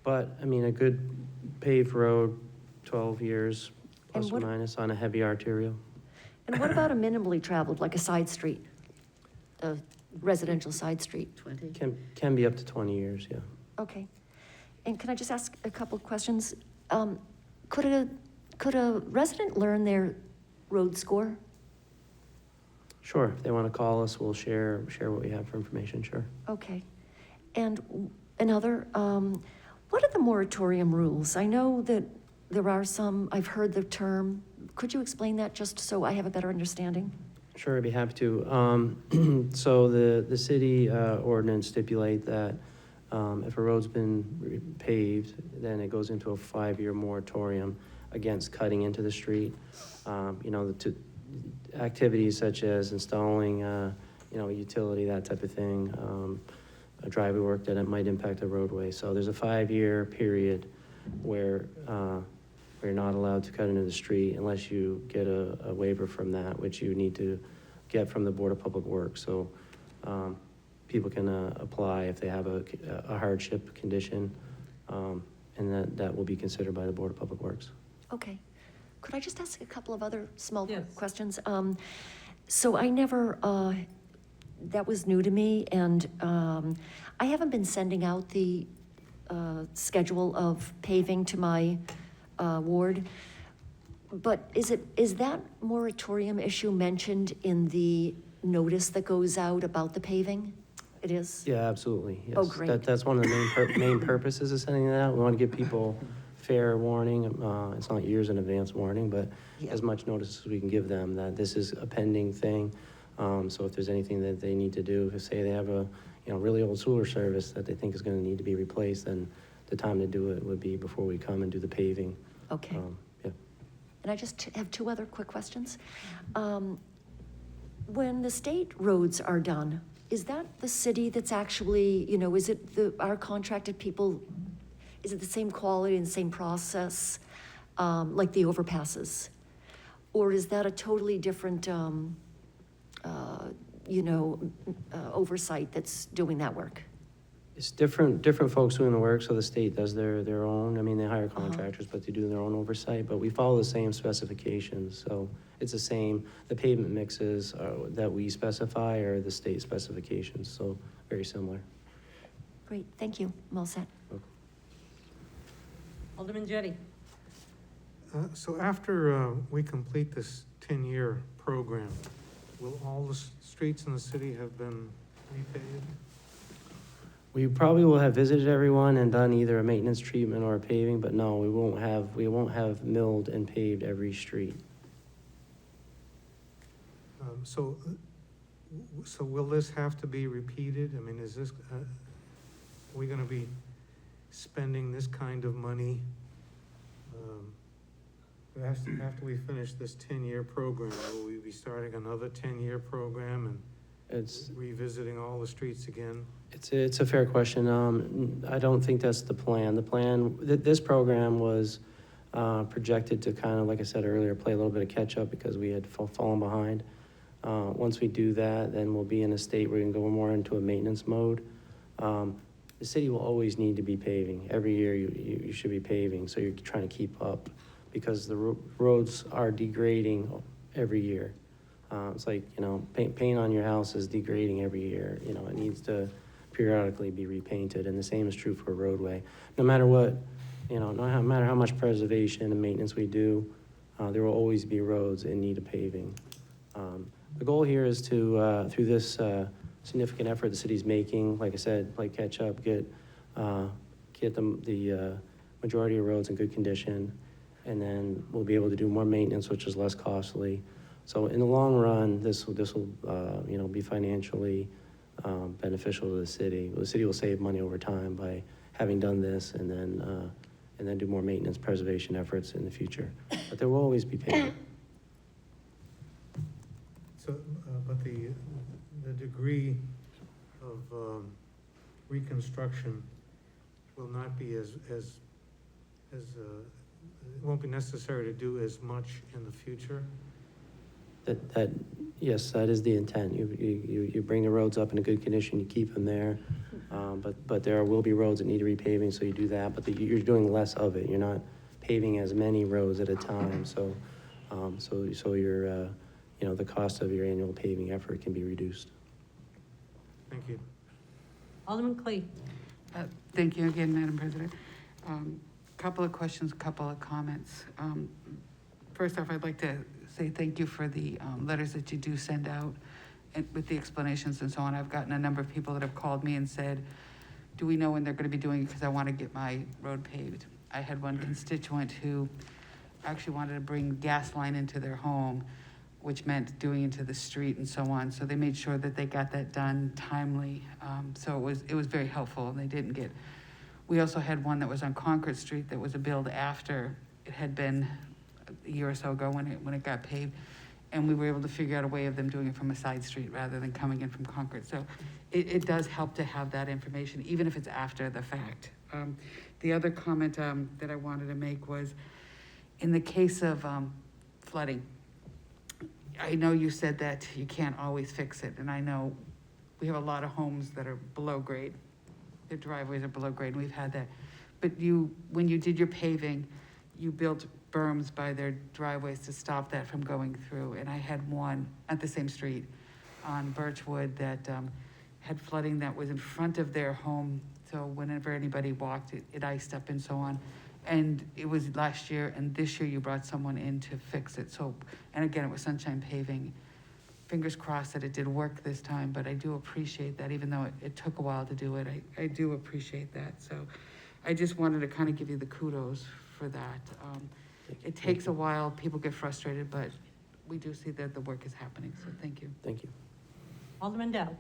But, a good paved road, 12 years, plus or minus, on a heavy arterial. And what about a minimally traveled, like a side street? A residential side street? 20? Can be up to 20 years, yeah. Okay. And can I just ask a couple of questions? Could a resident learn their road score? Sure, if they want to call us, we'll share what we have for information, sure. Okay. And another, what are the moratorium rules? I know that there are some, I've heard the term. Could you explain that just so I have a better understanding? Sure, I'd be happy to. So the city ordinance stipulate that if a road's been paved, then it goes into a 5-year moratorium against cutting into the street. The activities such as installing, utility, that type of thing, a driveway work that it might impact the roadway. So there's a 5-year period where you're not allowed to cut into the street unless you get a waiver from that, which you need to get from the Board of Public Works. So people can apply if they have a hardship condition, and that will be considered by the Board of Public Works. Okay. Could I just ask a couple of other small Yes. questions? So I never, that was new to me, and I haven't been sending out the schedule of paving to my ward. But is that moratorium issue mentioned in the notice that goes out about the paving? It is? Yeah, absolutely, yes. Oh, great. That's one of the main purposes of sending that out. We want to give people fair warning. It's not years in advance warning, but as much notice as we can give them that this is a pending thing. So if there's anything that they need to do, if say they have a really old sewer service that they think is going to need to be replaced, then the time to do it would be before we come and do the paving. Okay. Yeah. And I just have two other quick questions. When the state roads are done, is that the city that's actually, is it our contracted people, is it the same quality and same process, like the overpasses? Or is that a totally different, oversight that's doing that work? It's different folks doing the work, so the state does their own. They hire contractors, but they do their own oversight. But we follow the same specifications, so it's the same. The pavement mixes that we specify are the state specifications, so very similar. Great, thank you. I'm all set. Alderman Jettie. So after we complete this 10-year program, will all the streets in the city have been repaved? We probably will have visited everyone and done either a maintenance treatment or a paving, but no, we won't have milled and paved every street. So will this have to be repeated? Is this, are we gonna be spending this kind of money? After we finish this 10-year program, will we be starting another 10-year program and revisiting all the streets again? It's a fair question. I don't think that's the plan. This program was projected to kind of, like I said earlier, play a little bit of catch up because we had fallen behind. Once we do that, then we'll be in a state where we can go more into a maintenance mode. The city will always need to be paving. Every year you should be paving, so you're trying to keep up because the roads are degrading every year. It's like, paint on your house is degrading every year. It needs to periodically be repainted, and the same is true for a roadway. No matter what, no matter how much preservation and maintenance we do, there will always be roads in need of paving. The goal here is to, through this significant effort the city's making, like I said, play catch up, get the majority of roads in good condition, and then we'll be able to do more maintenance, which is less costly. So in the long run, this will be financially beneficial to the city. The city will save money over time by having done this, and then do more maintenance preservation efforts in the future. But there will always be pavement. So, but the degree reconstruction will not be it won't be necessary to do as much in the future? Yes, that is the intent. You bring the roads up in a good condition, you keep them there. But there will be roads that need repaving, so you do that, but you're doing less of it. You're not paving as many roads at a time, so your, the cost of your annual paving effort can be reduced. Thank you. Alderman Clee. Thank you again, Madam President. Couple of questions, couple of comments. First off, I'd like to say thank you for the letters that you do send out and with the explanations and so on. I've gotten a number of people that have called me and said, do we know when they're going to be doing it, because I want to get my road paved. I had one constituent who actually wanted to bring gas line into their home, which meant doing into the street and so on. So they made sure that they got that done timely. So it was very helpful, and they didn't get. We also had one that was on Concord Street that was a build after it had been a year or so ago when it got paved, and we were able to figure out a way of them doing it from a side street rather than coming in from Concord. So it does help to have that information, even if it's after the fact. The other comment that I wanted to make was, in the case of flooding, I know you said that you can't always fix it, and I know we have a lot of homes that are below grade. Their driveways are below grade, and we've had that. But when you did your paving, you built berms by their driveways to stop that from going through. And I had one at the same street on Birchwood that had flooding that was in front of their home. So whenever anybody walked, it iced up and so on. And it was last year, and this year you brought someone in to fix it. So, and again, it was Sunshine Paving. Fingers crossed that it did work this time, but I do appreciate that, even though it took a while to do it. I do appreciate that. So I just wanted to kind of give you the kudos for that. It takes a while, people get frustrated, but we do see that the work is happening, so thank you. Thank you. Alderman Dow.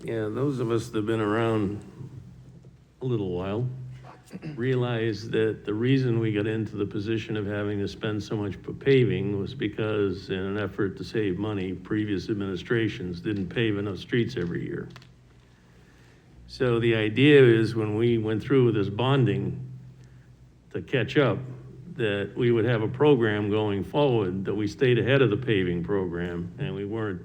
Yeah, those of us that have been around a little while realize that the reason we got into the position of having to spend so much for paving was because, in an effort to save money, previous administrations didn't pave enough streets every year. So the idea is, when we went through with this bonding to catch up, that we would have a program going forward, that we stayed ahead of the paving program, and we weren't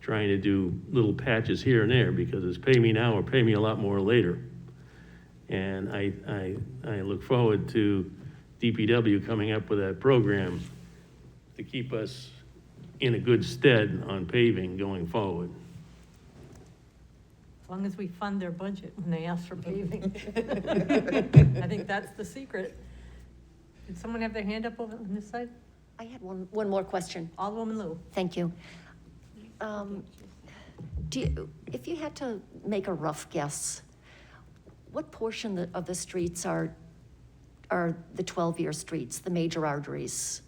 trying to do little patches here and there, because it's pay me now or pay me a lot more later. And I look forward to DPW coming up with that program to keep us in a good stead on paving going forward. As long as we fund their budget when they ask for paving. I think that's the secret. Did someone have their hand up over on this side? I had one more question. Alderwoman Lou. Thank you. If you had to make a rough guess, what portion of the streets are the 12-year streets, the major arteries?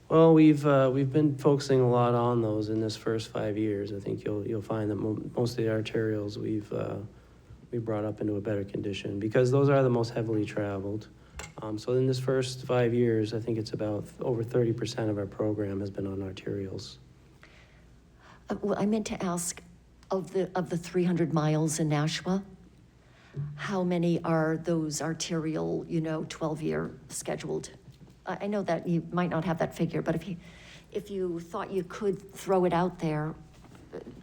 Well, we've been focusing a lot on those in this first 5 years. I think you'll find that most of the arterials we brought up into a better condition, because those are the most heavily traveled. So in this first 5 years, I think it's about over 30% of our program has been on arterials. Well, I meant to ask, of the 300 miles in Nashua, how many are those arterial, 12-year scheduled? I know that you might not have that figure, but if you thought you could throw it out there,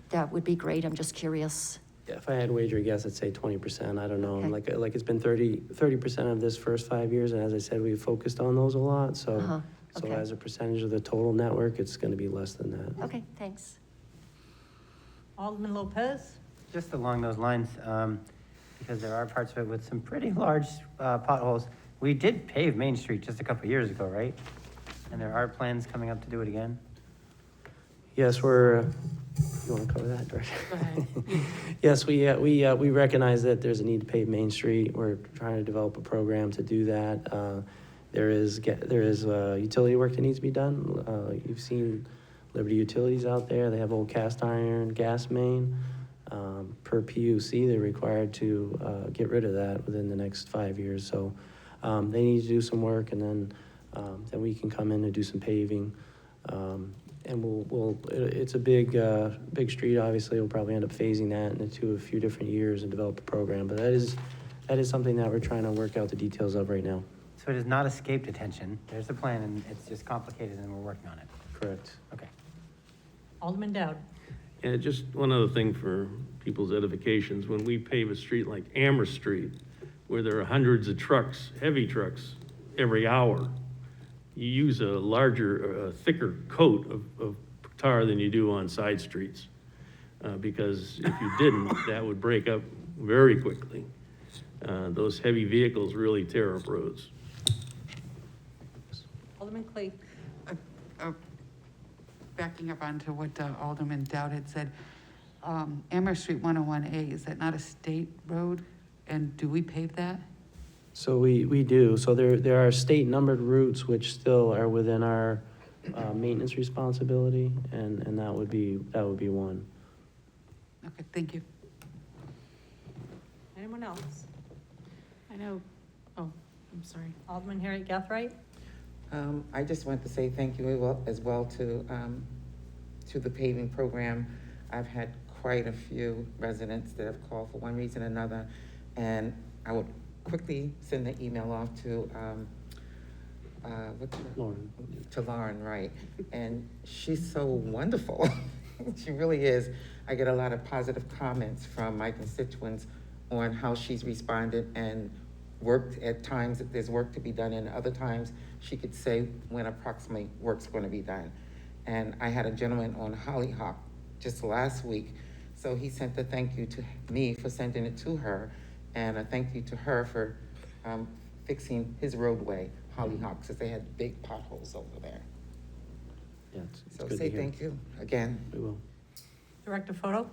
that would be great. I'm just curious. Yeah, if I had to wager a guess, I'd say 20%. I don't know. Okay. Like it's been 30% of this first 5 years, and as I said, we've focused on those a lot. So, Okay. as a percentage of the total network, it's going to be less than that. Okay, thanks. Alderman Lopez. Just along those lines, because there are parts of it with some pretty large potholes. We did pave Main Street just a couple of years ago, right? And there are plans coming up to do it again? Yes, you want to cover that, Director? Go ahead. Yes, we recognize that there's a need to pave Main Street. We're trying to develop a program to do that. There is utility work that needs to be done. You've seen Liberty Utilities out there. They have old cast iron gas main. Per PUC, they're required to get rid of that within the next 5 years. So they need to do some work, and then we can come in and do some paving. And it's a big street, obviously, we'll probably end up phasing that into a few different years and develop a program, but that is something that we're trying to work out the details of right now. So it is not escape detention. There's a plan, and it's just complicated, and we're working on it. Correct. Okay. Alderman Dowd. Yeah, just one other thing for people's edifications. When we pave a street like Amherst Street, where there are hundreds of trucks, heavy trucks, every hour, you use a larger, thicker coat of tar than you do on side streets. Because if you didn't, that would break up very quickly. Those heavy vehicles really tear up roads. Alderman Clee. Backing up onto what Alderman Dowd had said, Amherst Street 101A, is that not a state road? And do we pave that? So we do. So there are state numbered routes which still are within our maintenance responsibility, and that would be one. Okay, thank you. Anyone else? I know, oh, I'm sorry. Alderman Harriet Gathright. I just want to say thank you as well to the paving program. I've had quite a few residents that have called for one reason or another, and I would quickly send the email off to Lauren. To Lauren, right? And she's so wonderful. She really is. I get a lot of positive comments from my constituents on how she's responded and worked at times that there's work to be done, and other times she could say when approximately work's going to be done. And I had a gentleman on Hollyhock just last week, so he sent a thank you to me for sending it to her, and a thank you to her for fixing his roadway, Hollyhock, since they had big potholes over there. Yeah, it's So good to say hear. thank you again. We will. Director Photo.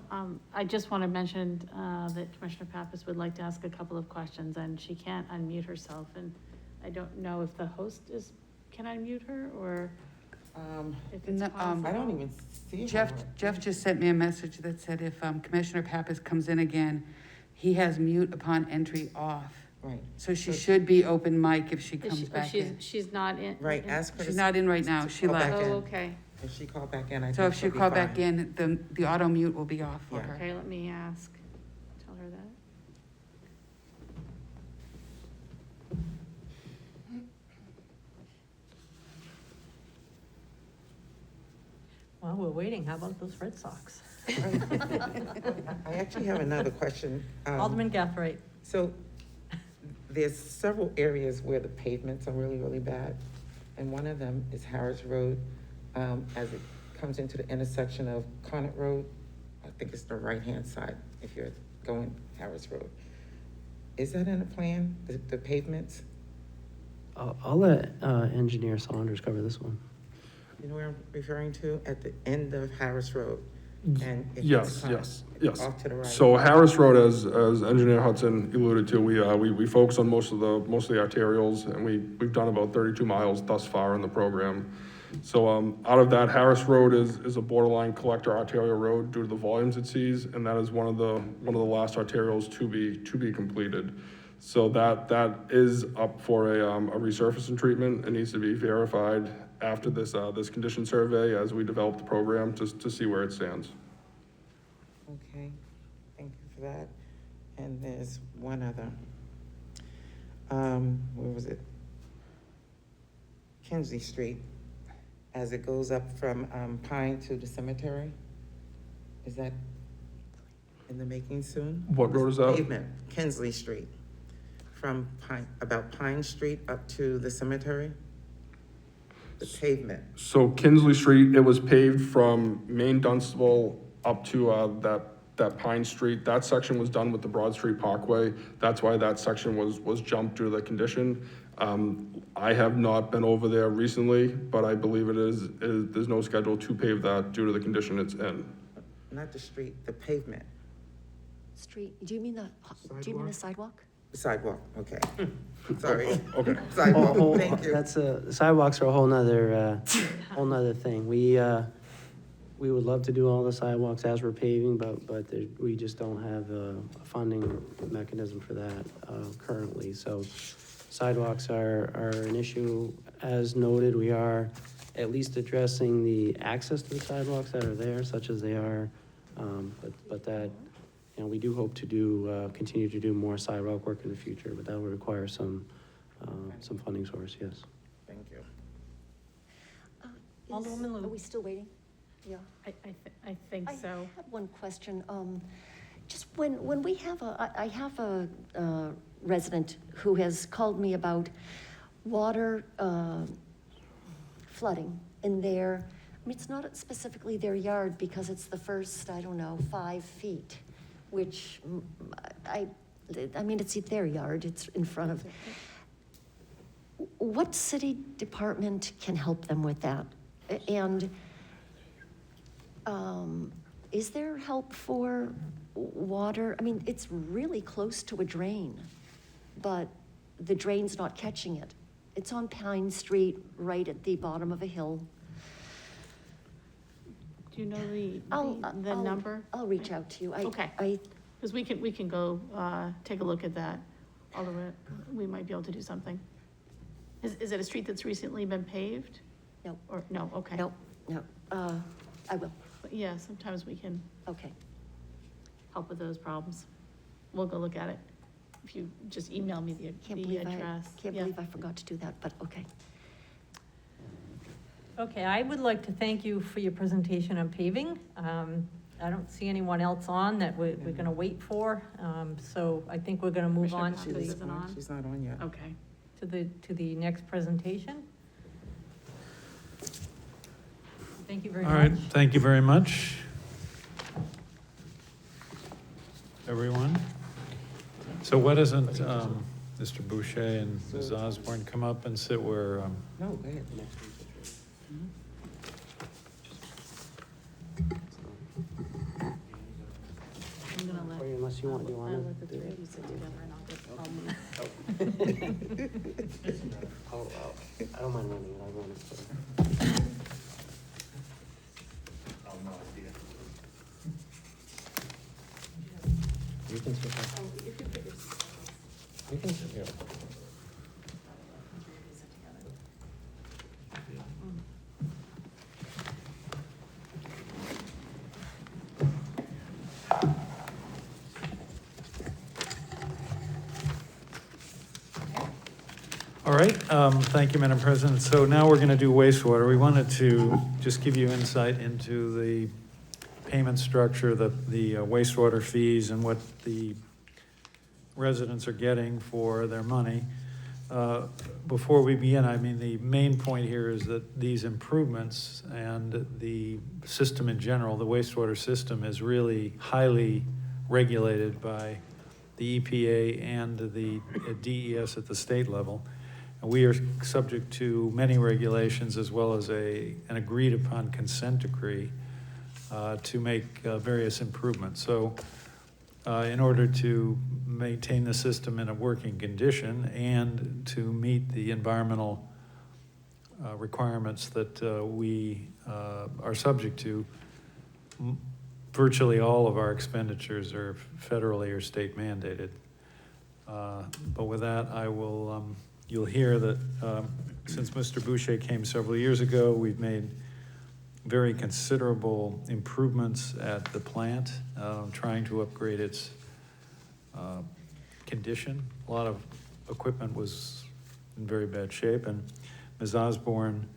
I just want to mention that Commissioner Pappas would like to ask a couple of questions, and she can't unmute herself, and I don't know if the host can unmute her, or if it's possible. I don't even see Jeff just sent me a message that said if Commissioner Pappas comes in again, he has mute upon entry off. Right. So she should be open mic if she Is comes she- back she's- in. She's not in. Right, ask her. She's not in right now, she call back left. in. Oh, okay. If she called back in, I So think if she'll she be call back fine. in, the auto mute will be off for Yeah. her. Okay, let me ask, tell her that. While we're waiting, how about those Red Sox? I actually have another question. Alderman Gathright. So there's several areas where the pavements are really, really bad. And one of them is Harris Road, as it comes into the intersection of Connet Road. I think it's the right-hand side if you're going Harris Road. Is that in the plan, the pavements? I'll let Engineer Saunders cover this one. You know where I'm referring to? At the end of Harris Road. And it Yes, hits yes. off to the right. So Harris Road, as Engineer Hudson alluded to, we focus on most of the arterials, and we've done about 32 miles thus far in the program. So out of that, Harris Road is a borderline collector arterial road due to the volumes it sees, and that is one of the last arterials to be completed. So that is up for a resurfacing treatment. It needs to be verified after this condition survey as we develop the program to see where it stands. Okay, thank you for that. And there's one other. Where was it? Kinsley Street, as it goes up from Pine to the cemetery. Is that in the making soon? What road is that? Pavement, Kinsley Street, from about Pine Street up to the cemetery. The pavement. So Kinsley Street, it was paved from Main Dunstable up to that Pine Street. That section was done with the Broad Street Parkway. That's why that section was jumped due to the condition. I have not been over there recently, but I believe there's no schedule to pave that due to the condition it's in. Not the street, the pavement. Street, do you mean the sidewalk? Sidewalk, okay. Sorry. Okay. Sidewalk, thank you. That's sidewalks are a whole nother thing. We would love to do all the sidewalks as we're paving, but we just don't have a funding mechanism for that currently. So sidewalks are an issue. As noted, we are at least addressing the access to the sidewalks that are there, such as they are. But that, you know, we do hope to do, continue to do more sidewalk work in the future, but that will require some funding source, yes. Thank you. Alderwoman Lou. Are we still waiting? Yeah. I think so. I had one question. Just when we have I have a resident who has called me about water flooding in their, I mean, it's not specifically their yard because it's the first, I don't know, 5 feet, which I mean, it's their yard, it's in front of. What city department can help them with that? And is there help for water? I mean, it's really close to a drain, but the drain's not catching it. It's on Pine Street, right at the bottom of a hill. Do you know the number? I'll reach out to you. Okay. Because we can go take a look at that, although we might be able to do something. Is it a street that's recently been paved? No. Or, no, okay. No. I will. But yeah, sometimes we can Okay. help with those problems. We'll go look at it. If you just email me the address. Can't believe I forgot to do that, but okay. Okay, I would like to thank you for your presentation on paving. I don't see anyone else on that we're gonna wait for, so I think we're gonna move on to the, She's not on yet. Okay. to the next presentation. Thank you very All much. right, thank you very much, everyone. So why doesn't Mr. Boucher and Ms. Osborne come up and sit where, No, go ahead. I'm gonna let. Or unless you want, do you I'll want let the to three do of you sit together and I'll Oh, I don't mind running it, I run it. You can sit there. You can sit here. all right, thank you, Madam President. So now we're gonna do wastewater. We wanted to just give you insight into the payment structure, the wastewater fees and what the residents are getting for their money. Before we begin, I mean, the main point here is that these improvements and the system in general, the wastewater system, is really highly regulated by the EPA and the DES at the state level. And we are subject to many regulations as well as an agreed upon consent decree to make various improvements. So in order to maintain the system in a working condition and to meet the environmental requirements that we are subject to, virtually all of our expenditures are federally or state mandated. But with that, I will, you'll hear that since Mr. Boucher came several years ago, we've made very considerable improvements at the plant, trying to upgrade its condition. A lot of equipment was in very bad shape, and Ms. Osborne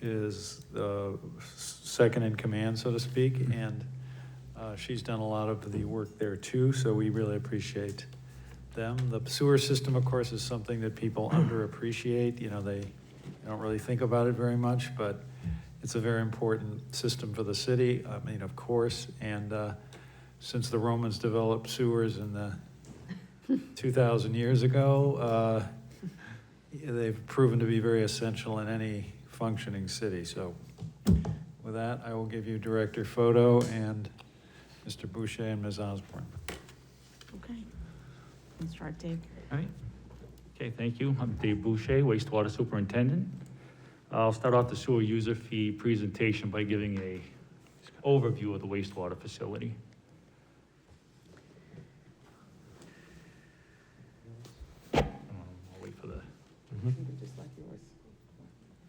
is second in command, so to speak, and she's done a lot of the work there too, so we really appreciate them. The sewer system, of course, is something that people underappreciate. You know, they don't really think about it very much, but it's a very important system for the city, I mean, of course, and since the Romans developed sewers in the 2,000 years ago, they've proven to be very essential in any functioning city. So with that, I will give you Director Photo and Mr. Boucher and Ms. Osborne. Okay. Let's start, Dave. All right. Okay, thank you. I'm Dave Boucher, wastewater superintendent. I'll start off the sewer user fee presentation by giving a overview of the wastewater facility. I'll wait for the. Just like yours.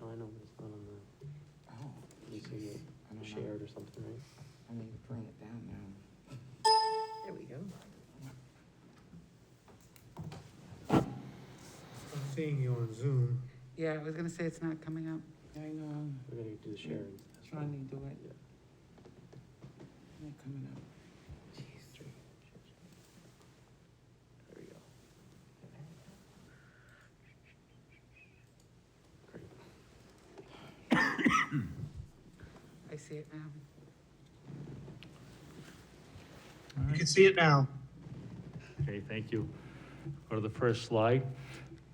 Oh, I know, but it's not on maybe I don't know. shared or something, right? I need to bring it down now. There we go. I'm seeing you on Zoom. Yeah, I was gonna say it's not coming up. I know, We're gonna do the sharing. trying to do it. Not coming up. There we go. I see it now. You can see it now. Okay, thank you. Go to the first slide.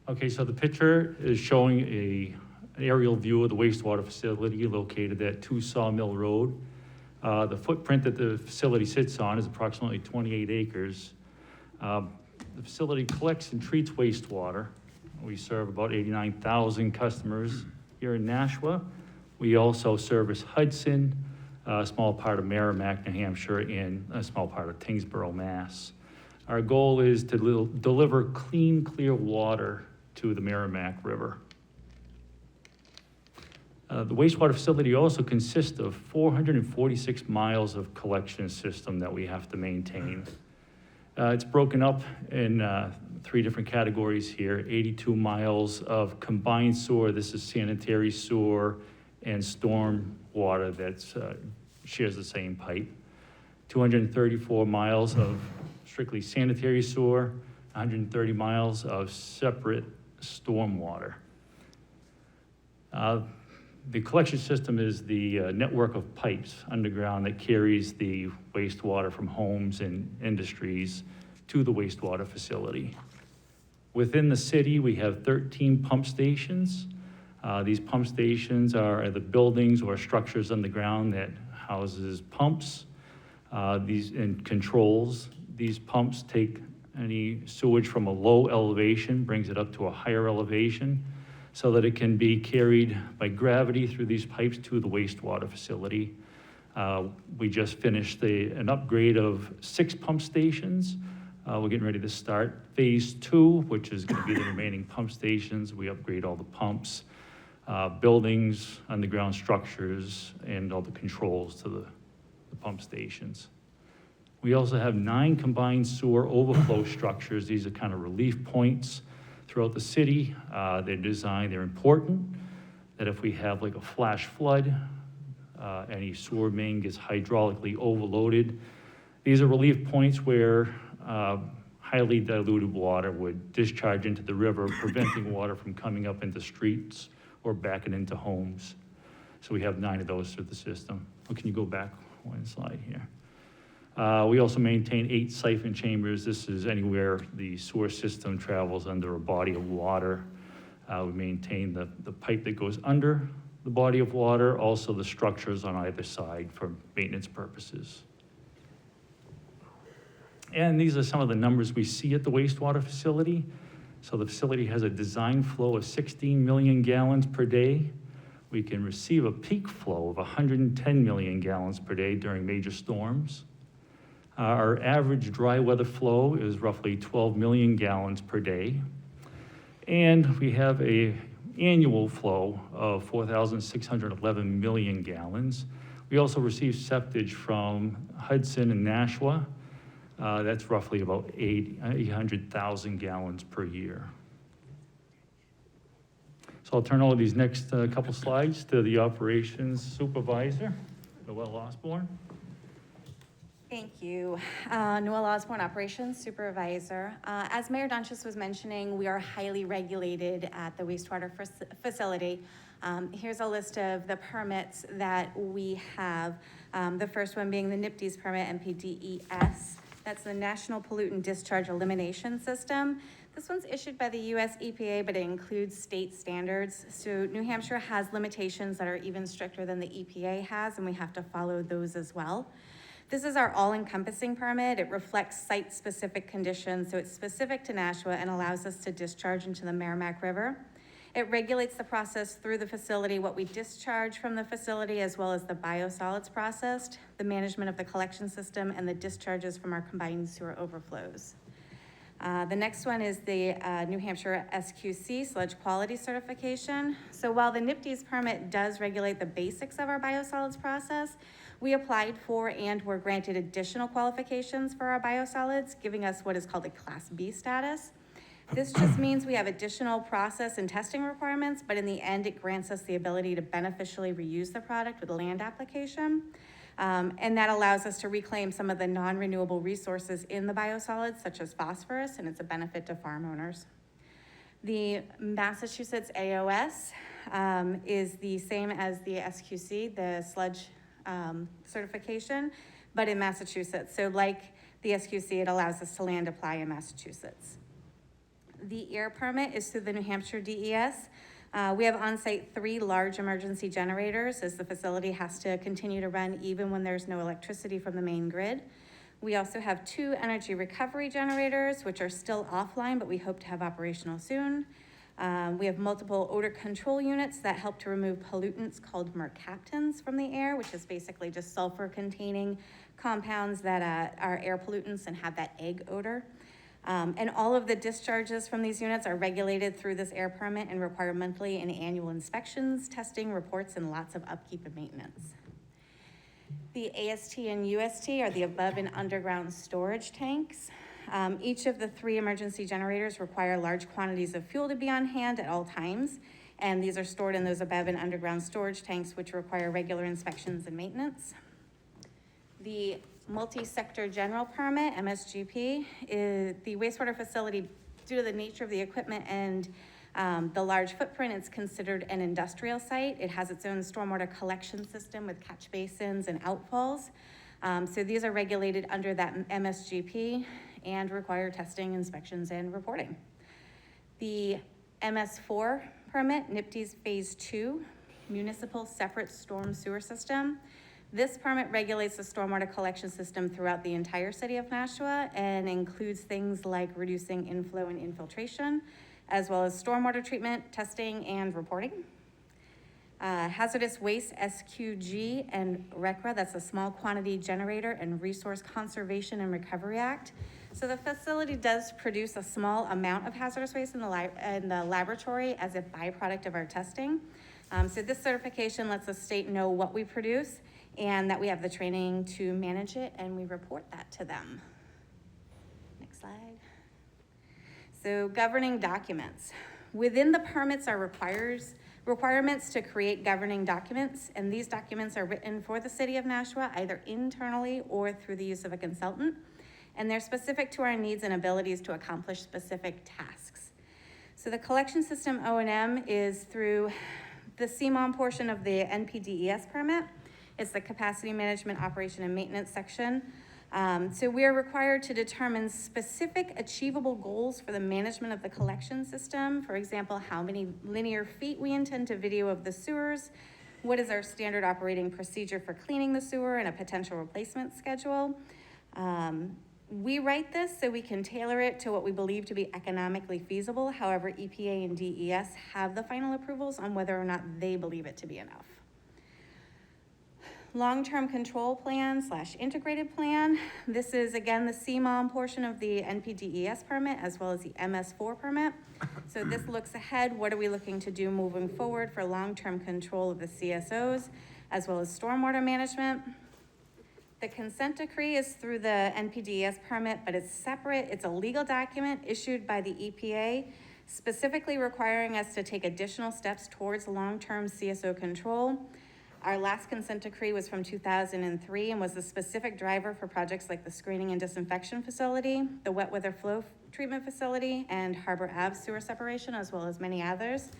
Okay, so the picture is showing an aerial view of the wastewater facility located at 2 Sawmill Road. The footprint that the facility sits on is approximately 28 acres. The facility collects and treats wastewater. We serve about 89,000 customers here in Nashua. We also service Hudson, a small part of Merrimack, New Hampshire, and a small part of Tingsboro, Mass. Our goal is to deliver clean, clear water to the Merrimack River. The wastewater facility also consists of 446 miles of collection system that we have to maintain. It's broken up in 3 different categories here. 82 miles of combined sewer, this is sanitary sewer and storm water that shares the same pipe. 234 miles of strictly sanitary sewer, 130 miles of separate storm water. The collection system is the network of pipes underground that carries the wastewater from homes and industries to the wastewater facility. Within the city, we have 13 pump stations. These pump stations are the buildings or structures underground that houses pumps and controls. These pumps take any sewage from a low elevation, brings it up to a higher elevation, so that it can be carried by gravity through these pipes to the wastewater facility. We just finished an upgrade of 6 pump stations. We're getting ready to start phase 2, which is gonna be the remaining pump stations. We upgrade all the pumps, buildings, underground structures, and all the controls to the pump stations. We also have 9 combined sewer overflow structures. These are kind of relief points throughout the city. They're important, that if we have like a flash flood, any sewer main gets hydraulically overloaded. These are relief points where highly diluted water would discharge into the river, preventing water from coming up into streets or backing into homes. So we have 9 of those through the system. Oh, can you go back 1 slide here? We also maintain 8 siphon chambers. This is anywhere the sewer system travels under a body of water. We maintain the pipe that goes under the body of water, also the structures on either side for maintenance purposes. And these are some of the numbers we see at the wastewater facility. So the facility has a design flow of 16 million gallons per day. We can receive a peak flow of 110 million gallons per day during major storms. Our average dry weather flow is roughly 12 million gallons per day. And we have an annual flow of 4,611 million gallons. We also receive septage from Hudson and Nashua. That's roughly about 800,000 gallons per year. So I'll turn all of these next couple slides to the operations supervisor, Noelle Osborne. Thank you. Noelle Osborne, Operations Supervisor. As Mayor Dunches was mentioning, we are highly regulated at the wastewater facility. Here's a list of the permits that we have. The first one being the NPDES permit, NPDES. That's the National Pollutant Discharge Elimination System. This one's issued by the US EPA, but it includes state standards. So New Hampshire has limitations that are even stricter than the EPA has, and we have to follow those as well. This is our all-encompassing permit. It reflects site-specific conditions, so it's specific to Nashua and allows us to discharge into the Merrimack River. It regulates the process through the facility, what we discharge from the facility, as well as the biosolids processed, the management of the collection system, and the discharges from our combined sewer overflows. The next one is the New Hampshire SQC Sludge Quality Certification. So while the NIPD's permit does regulate the basics of our biosolids process, we applied for and were granted additional qualifications for our biosolids, giving us what is called a Class B status. This just means we have additional process and testing requirements, but in the end, it grants us the ability to beneficially reuse the product with a land application. And that allows us to reclaim some of the non-renewable resources in the biosolids, such as phosphorus, and it's a benefit to farm owners. The Massachusetts AOS is the same as the SQC, the sludge certification, but in Massachusetts. So like the SQC, it allows us to land apply in Massachusetts. The air permit is through the New Hampshire DES. We have on-site 3 large emergency generators, as the facility has to continue to run even when there's no electricity from the main grid. We also have 2 energy recovery generators, which are still offline, but we hope to have operational soon. We have multiple odor control units that help to remove pollutants called mercaptans from the air, which is basically just sulfur-containing compounds that are air pollutants and have that egg odor. And all of the discharges from these units are regulated through this air permit and require monthly and annual inspections, testing, reports, and lots of upkeep and maintenance. The AST and UST are the above and underground storage tanks. Each of the 3 emergency generators require large quantities of fuel to be on hand at all times, and these are stored in those above and underground storage tanks, which require regular inspections and maintenance. The multi-sector general permit, MSGP, is the wastewater facility. Due to the nature of the equipment and the large footprint, it's considered an industrial site. It has its own stormwater collection system with catch basins and outfalls. So these are regulated under that MSGP and require testing, inspections, and reporting. The MS4 permit, NIPD's Phase 2, Municipal Separate Storm Sewer System. This permit regulates the stormwater collection system throughout the entire city of Nashua and includes things like reducing inflow and infiltration, as well as stormwater treatment, testing, and reporting. Hazardous Waste SQG and RECRA, that's a Small Quantity Generator and Resource Conservation and Recovery Act. So the facility does produce a small amount of hazardous waste in the laboratory as a byproduct of our testing. So this certification lets the state know what we produce and that we have the training to manage it, and we report that to them. Next slide. So governing documents. Within the permits are requirements to create governing documents, and these documents are written for the city of Nashua, either internally or through the use of a consultant, and they're specific to our needs and abilities to accomplish specific tasks. So the collection system O&M is through the CMOM portion of the NPDES permit. It's the capacity management, operation, and maintenance section. So we are required to determine specific achievable goals for the management of the collection system. For example, how many linear feet we intend to video of the sewers, what is our standard operating procedure for cleaning the sewer, and a potential replacement schedule. We write this so we can tailor it to what we believe to be economically feasible. However, EPA and DES have the final approvals on whether or not they believe it to be enough. Long-term control plan / integrated plan. This is, again, the CMOM portion of the NPDES permit as well as the MS4 permit. So this looks ahead. What are we looking to do moving forward for long-term control of the CSOs as well as stormwater management? The consent decree is through the NPDES permit, but it's separate. It's a legal document issued by the EPA, specifically requiring us to take additional steps towards long-term CSO control. Our last consent decree was from 2003 and was the specific driver for projects like the screening and disinfection facility, the wet weather flow treatment facility, and Harbor Ave sewer separation, as well as many others.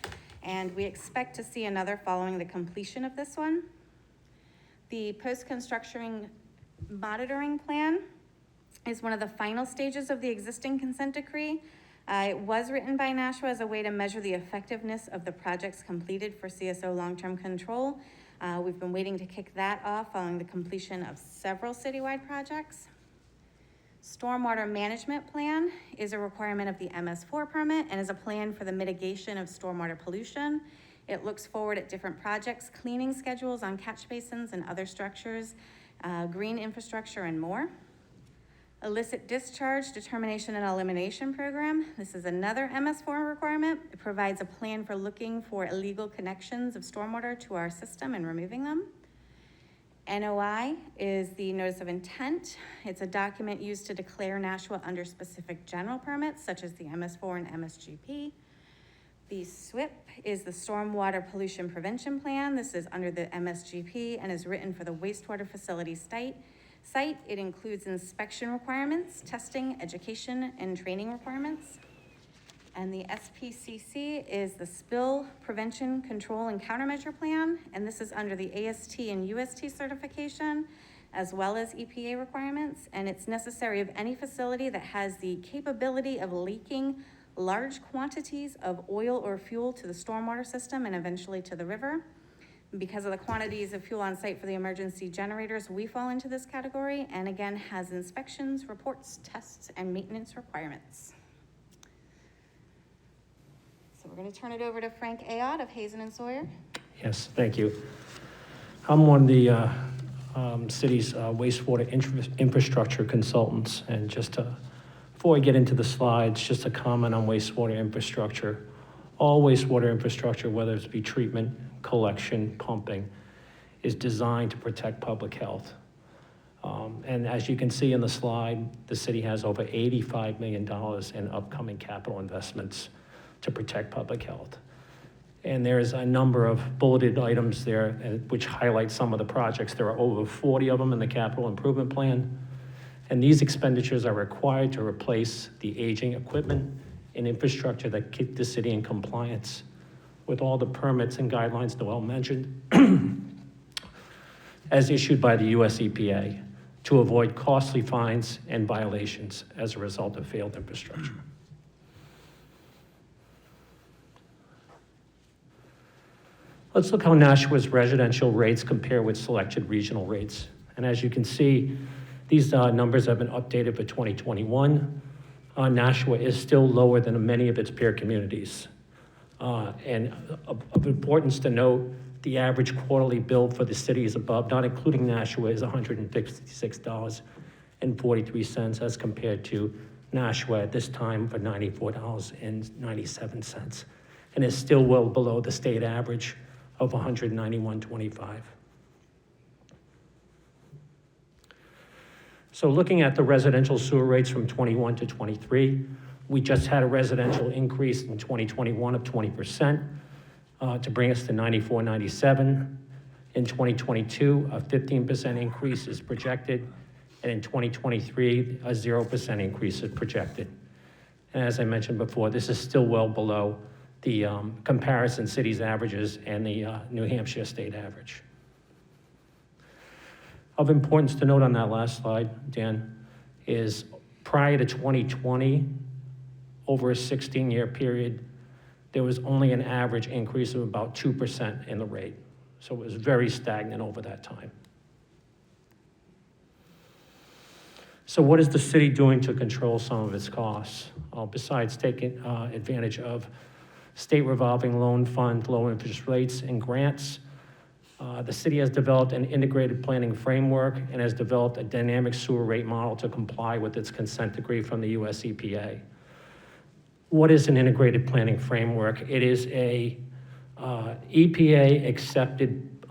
And we expect to see another following the completion of this one. The post-construction monitoring plan is one of the final stages of the existing consent decree. It was written by Nashua as a way to measure the effectiveness of the projects completed for CSO long-term control. We've been waiting to kick that off following the completion of several citywide projects. Stormwater management plan is a requirement of the MS4 permit and is a plan for the mitigation of stormwater pollution. It looks forward at different projects, cleaning schedules on catch basins and other structures, green infrastructure, and more. Illicit discharge determination and elimination program. This is another MS4 requirement. It provides a plan for looking for illegal connections of stormwater to our system and removing them. NOI is the notice of intent. It's a document used to declare Nashua under specific general permits, such as the MS4 and MSGP. The SWIP is the Stormwater Pollution Prevention Plan. This is under the MSGP and is written for the wastewater facility site. It includes inspection requirements, testing, education, and training requirements. And the SPCC is the Spill Prevention, Control, and Countermeasure Plan, and this is under the AST and UST certification, as well as EPA requirements, and it's necessary of any facility that has the capability of leaking large quantities of oil or fuel to the stormwater system and eventually to the river. Because of the quantities of fuel on site for the emergency generators, we fall into this category, and again, has inspections, reports, tests, and maintenance requirements. So we're gonna turn it over to Frank Ayotte of Hazen and Sawyer. Yes, thank you. I'm one of the city's wastewater infrastructure consultants, and before I get into the slides, just a comment on wastewater infrastructure. All wastewater infrastructure, whether it be treatment, collection, pumping, is designed to protect public health. And as you can see in the slide, the city has over $85 million in upcoming capital investments to protect public health. And there's a number of bulleted items there which highlight some of the projects. There are over 40 of them in the capital improvement plan. And these expenditures are required to replace the aging equipment and infrastructure that keep the city in compliance with all the permits and guidelines Noel mentioned as issued by the US EPA to avoid costly fines and violations as a result of failed infrastructure. Let's look how Nashua's residential rates compare with selected regional rates. And as you can see, these numbers have been updated for 2021. Nashua is still lower than many of its peer communities. And of importance to note, the average quarterly bill for the city is above, not including Nashua, is $156.43 as compared to Nashua at this time for $94.97, and is still well below the state average of $191.25. So looking at the residential sewer rates from 21 to 23, we just had a residential increase in 2021 of 20% to bring us to 94.97. In 2022, a 15% increase is projected, and in 2023, a 0% increase is projected. And as I mentioned before, this is still well below the comparison cities averages and the New Hampshire state average. Of importance to note on that last slide, Dan, is prior to 2020, over a 16-year period, there was only an average increase of about 2% in the rate. So it was very stagnant over that time. So what is the city doing to control some of its costs? Besides taking advantage of state revolving loan fund, low interest rates, and grants, the city has developed an integrated planning framework and has developed a dynamic sewer rate model to comply with its consent decree from the US EPA. What is an integrated planning framework? It is a EPA-accepted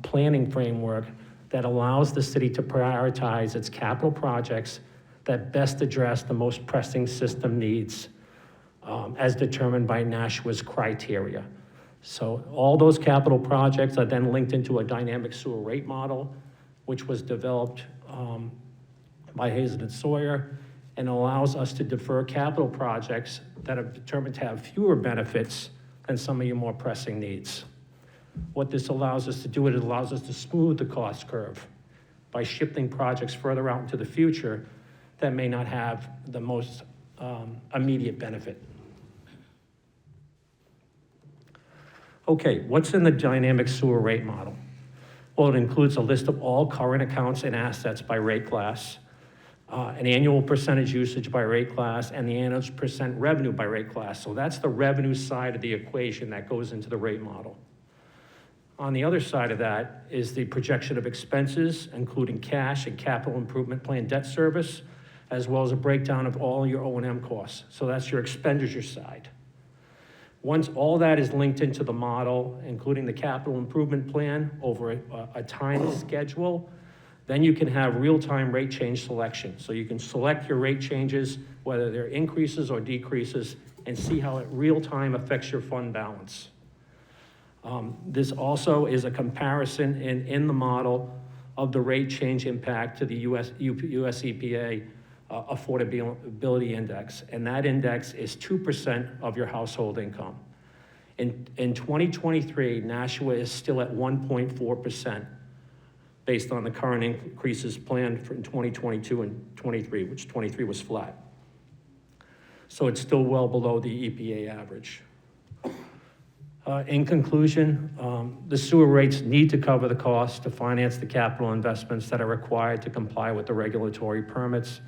planning framework that allows the city to prioritize its capital projects that best address the most pressing system needs as determined by Nashua's criteria. So all those capital projects are then linked into a dynamic sewer rate model, which was developed by Hazen and Sawyer, and allows us to defer capital projects that are determined to have fewer benefits than some of your more pressing needs. What this allows us to do, it allows us to smooth the cost curve by shifting projects further out into the future that may not have the most immediate benefit. Okay, what's in the dynamic sewer rate model? Well, it includes a list of all current accounts and assets by rate class, an annual percentage usage by rate class, and the annual percent revenue by rate class. So that's the revenue side of the equation that goes into the rate model. On the other side of that is the projection of expenses, including cash and capital improvement plan debt service, as well as a breakdown of all your O&M costs. So that's your expenditure side. Once all that is linked into the model, including the capital improvement plan over a time schedule, then you can have real-time rate change selection. So you can select your rate changes, whether they're increases or decreases, and see how it real-time affects your fund balance. This also is a comparison in the model of the rate change impact to the US EPA affordability index, and that index is 2% of your household income. In 2023, Nashua is still at 1.4% based on the current increases planned for in 2022 and 23, which 23 was flat. So it's still well below the EPA average. In conclusion, the sewer rates need to cover the cost to finance the capital investments that are required to comply with the regulatory permits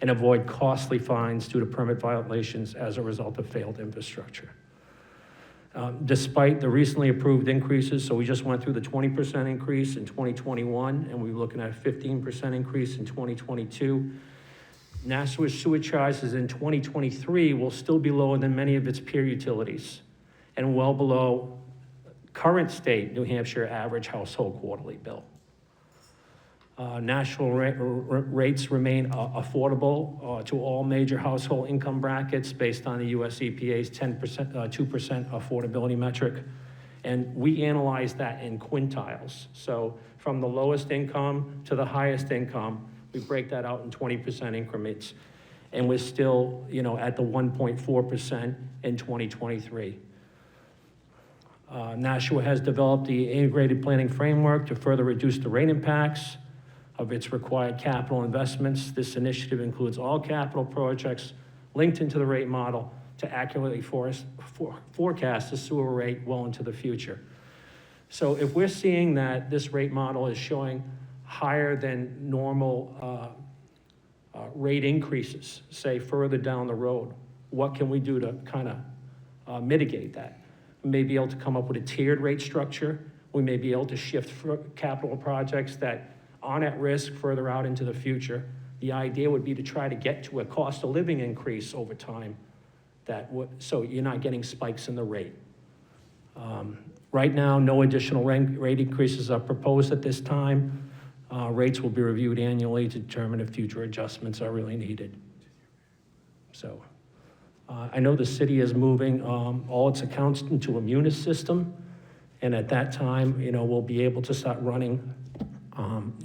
and avoid costly fines due to permit violations as a result of failed infrastructure. Despite the recently approved increases, so we just went through the 20% increase in 2021, and we're looking at a 15% increase in 2022. Nashua's sewer charges in 2023 will still be lower than many of its peer utilities and well below current state New Hampshire average household quarterly bill. National rates remain affordable to all major household income brackets based on the US EPA's 2% affordability metric. And we analyze that in quintiles. So from the lowest income to the highest income, we break that out in 20% increments. And we're still, at the 1.4% in 2023. Nashua has developed the integrated planning framework to further reduce the rate impacts of its required capital investments. This initiative includes all capital projects linked into the rate model to accurately forecast the sewer rate well into the future. So if we're seeing that this rate model is showing higher than normal rate increases, say further down the road, what can we do to kind of mitigate that? We may be able to come up with a tiered rate structure. We may be able to shift capital projects that aren't at risk further out into the future. The idea would be to try to get to a cost of living increase over time so you're not getting spikes in the rate. Right now, no additional rate increases are proposed at this time. Rates will be reviewed annually to determine if future adjustments are really needed. So I know the city is moving all its accounts into a Munis system, and at that time, we'll be able to start running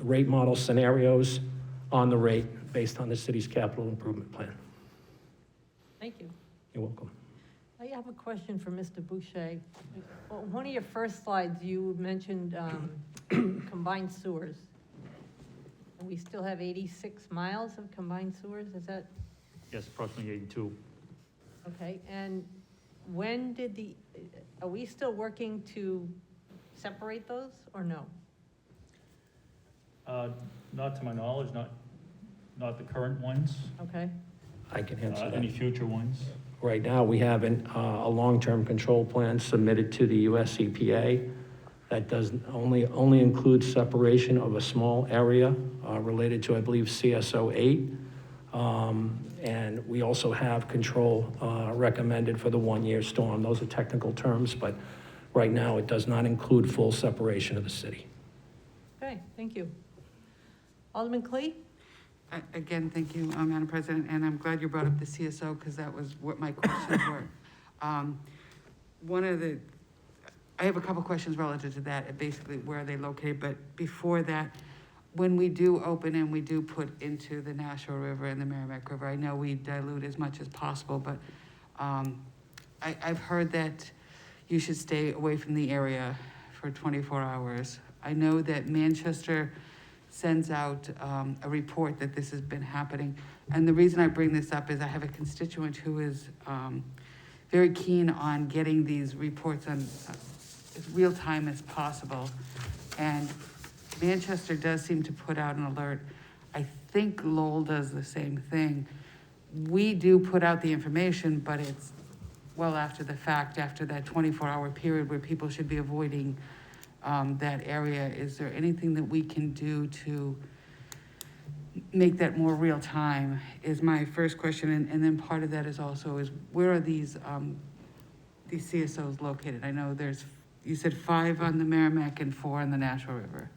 rate model scenarios on the rate based on the city's capital improvement plan. Thank you. You're welcome. I have a question for Mr. Boucher. Well, one of your first slides, you mentioned combined sewers. And we still have 86 miles of combined sewers, is that? Yes, approximately 82. Okay, and when did are we still working to separate those or no? Not to my knowledge, not the current ones. Okay. I can answer that. Any future ones? Right now, we have a long-term control plan submitted to the US EPA that does only include separation of a small area related to, I believe, CSO 8. And we also have control recommended for the one-year storm. Those are technical terms, but right now it does not include full separation of the city. Okay, thank you. Alderman Clee? Again, thank you, Madam President, and I'm glad you brought up the CSO because that was what my questions were. I have a couple questions relative to that, basically where are they located, but before that, when we do open and we do put into the Nashua River and the Merrimack River, I know we dilute as much as possible, but I've heard that you should stay away from the area for 24 hours. I know that Manchester sends out a report that this has been happening. And the reason I bring this up is I have a constituent who is very keen on getting these reports on as real time as possible. And Manchester does seem to put out an alert. I think Lowell does the same thing. We do put out the information, but it's well after the fact, after that 24-hour period where people should be avoiding that area. Is there anything that we can do to make that more real time is my first question, and then part of that is also is where are these CSOs located? I know you said 5 on the Merrimack and 4 on the Nashua River.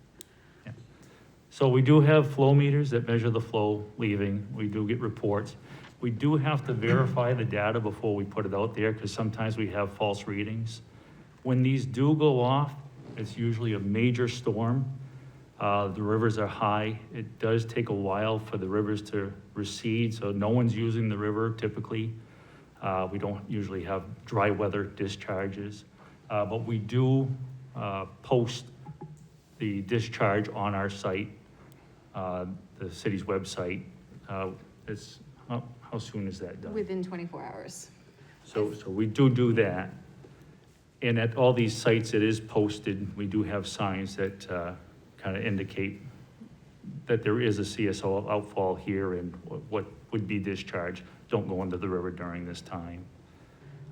So we do have flow meters that measure the flow leaving. We do get reports. We do have to verify the data before we put it out there because sometimes we have false readings. When these do go off, it's usually a major storm. The rivers are high. It does take a while for the rivers to recede, so no one's using the river typically. We don't usually have dry weather discharges, but we do post the discharge on our site, the city's website. How soon is that done? Within 24 hours. So we do that. And at all these sites, it is posted. We do have signs that kind of indicate that there is a CSO outfall here and what would be discharged. Don't go into the river during this time.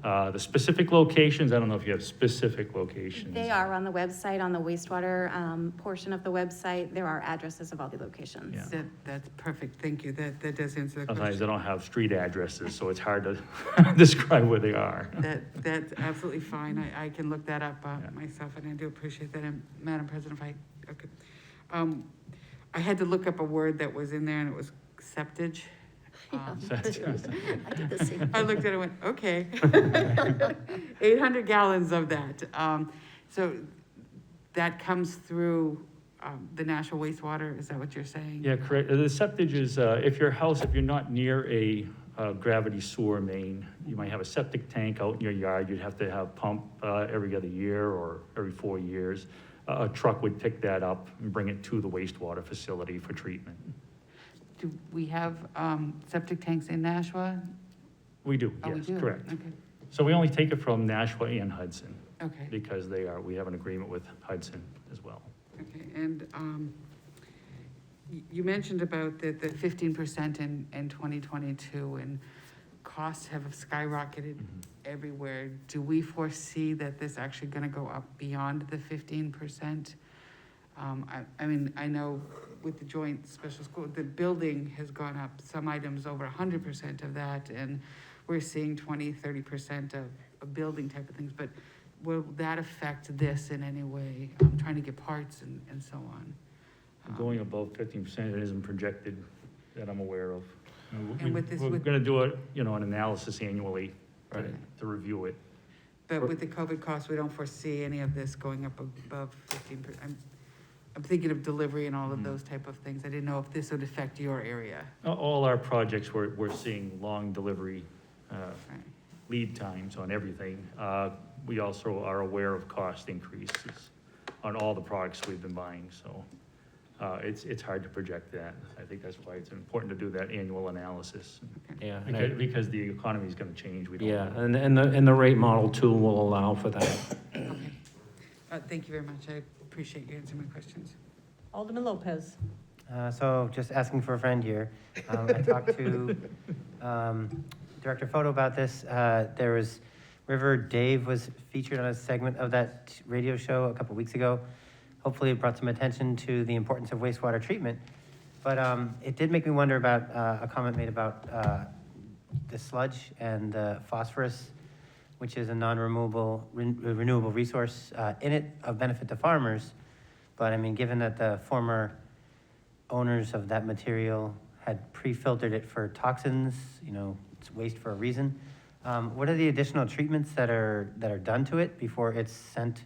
The specific locations, I don't know if you have specific locations. They are on the website, on the wastewater portion of the website. There are addresses of all the locations. Yeah. That's perfect, thank you, that does answer the Sometimes question. they don't have street addresses, so it's hard to describe where they are. That's absolutely fine, I can look that up myself, and I do appreciate that, and Madam President, if I, okay. I had to look up a word that was in there, and it was septage. I did the same. I looked at it and went, okay. 800 gallons of that. So that comes through the Nashua wastewater, is that what you're saying? Yeah, correct. The septage is, if you're not near a gravity sewer main, you might have a septic tank out in your yard, you'd have to have pump every other year or every 4 years. A truck would pick that up and bring it to the wastewater facility for treatment. Do we have septic tanks in Nashua? We do, Oh, we yes, do? correct. Okay. So we only take it from Nashua and Hudson. Okay. Because we have an agreement with Hudson as well. Okay, and you mentioned about the 15% in 2022, and costs have skyrocketed everywhere. Do we foresee that this actually gonna go up beyond the 15%? I mean, I know with the joint special school, the building has gone up, some items over 100% of that, and we're seeing 20-30% of building type of things, but will that affect this in any way? I'm trying to get parts and so on. Going above 15%, it isn't projected that I'm aware of. And with this- We're gonna do an analysis annually Right. to review it. But with the COVID costs, we don't foresee any of this going up above 15%. I'm thinking of delivery and all of those type of things. I didn't know if this would affect your area. All our projects, we're seeing long delivery lead times on everything. We also are aware of cost increases on all the products we've been buying, so it's hard to project that. I think that's why it's important to do that annual analysis. Yeah. Because the economy is gonna change, we don't Yeah, know. and the rate model tool will allow for that. Okay. Thank you very much. I appreciate you answering my questions. Alderman Lopez. So just asking for a friend here. I talked to Director Photo about this. There was, River Dave was featured on a segment of that radio show a couple weeks ago. Hopefully it brought some attention to the importance of wastewater treatment. But it did make me wonder about a comment made about the sludge and the phosphorus, which is a non-renewable renewable resource in it of benefit to farmers. But I mean, given that the former owners of that material had pre-filtered it for toxins, it's waste for a reason. What are the additional treatments that are done to it before it's sent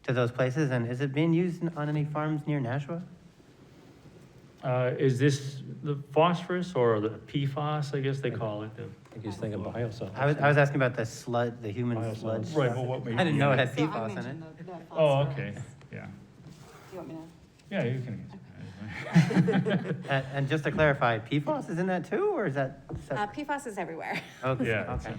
to those places? And is it being used on any farms near Nashua? Is this the phosphorus or the PFAS, I guess they call it? I think he's thinking biosolids. I was asking about the sludge, the human sludge. Right, well, what I didn't know it had PFAS in it. Oh, okay, yeah. Do you want me to? Yeah, you can. And just to clarify, PFAS is in that too, or is that separate? PFAS is everywhere. Okay, Yeah, okay.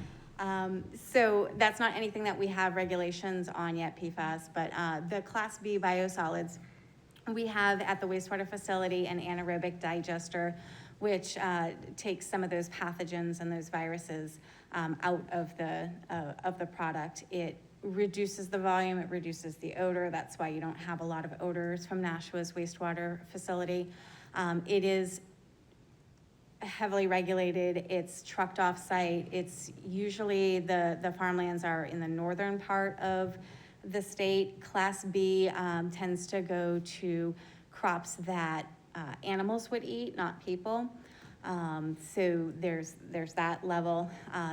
So that's not anything that we have regulations on yet, PFAS, but the Class B biosolids, we have at the wastewater facility an anaerobic digester, which takes some of those pathogens and those viruses out of the product. It reduces the volume, it reduces the odor. That's why you don't have a lot of odors from Nashua's wastewater facility. It is heavily regulated, it's trucked off-site, it's usually the farmlands are in the northern part of the state. Class B tends to go to crops that animals would eat, not people. So there's that level.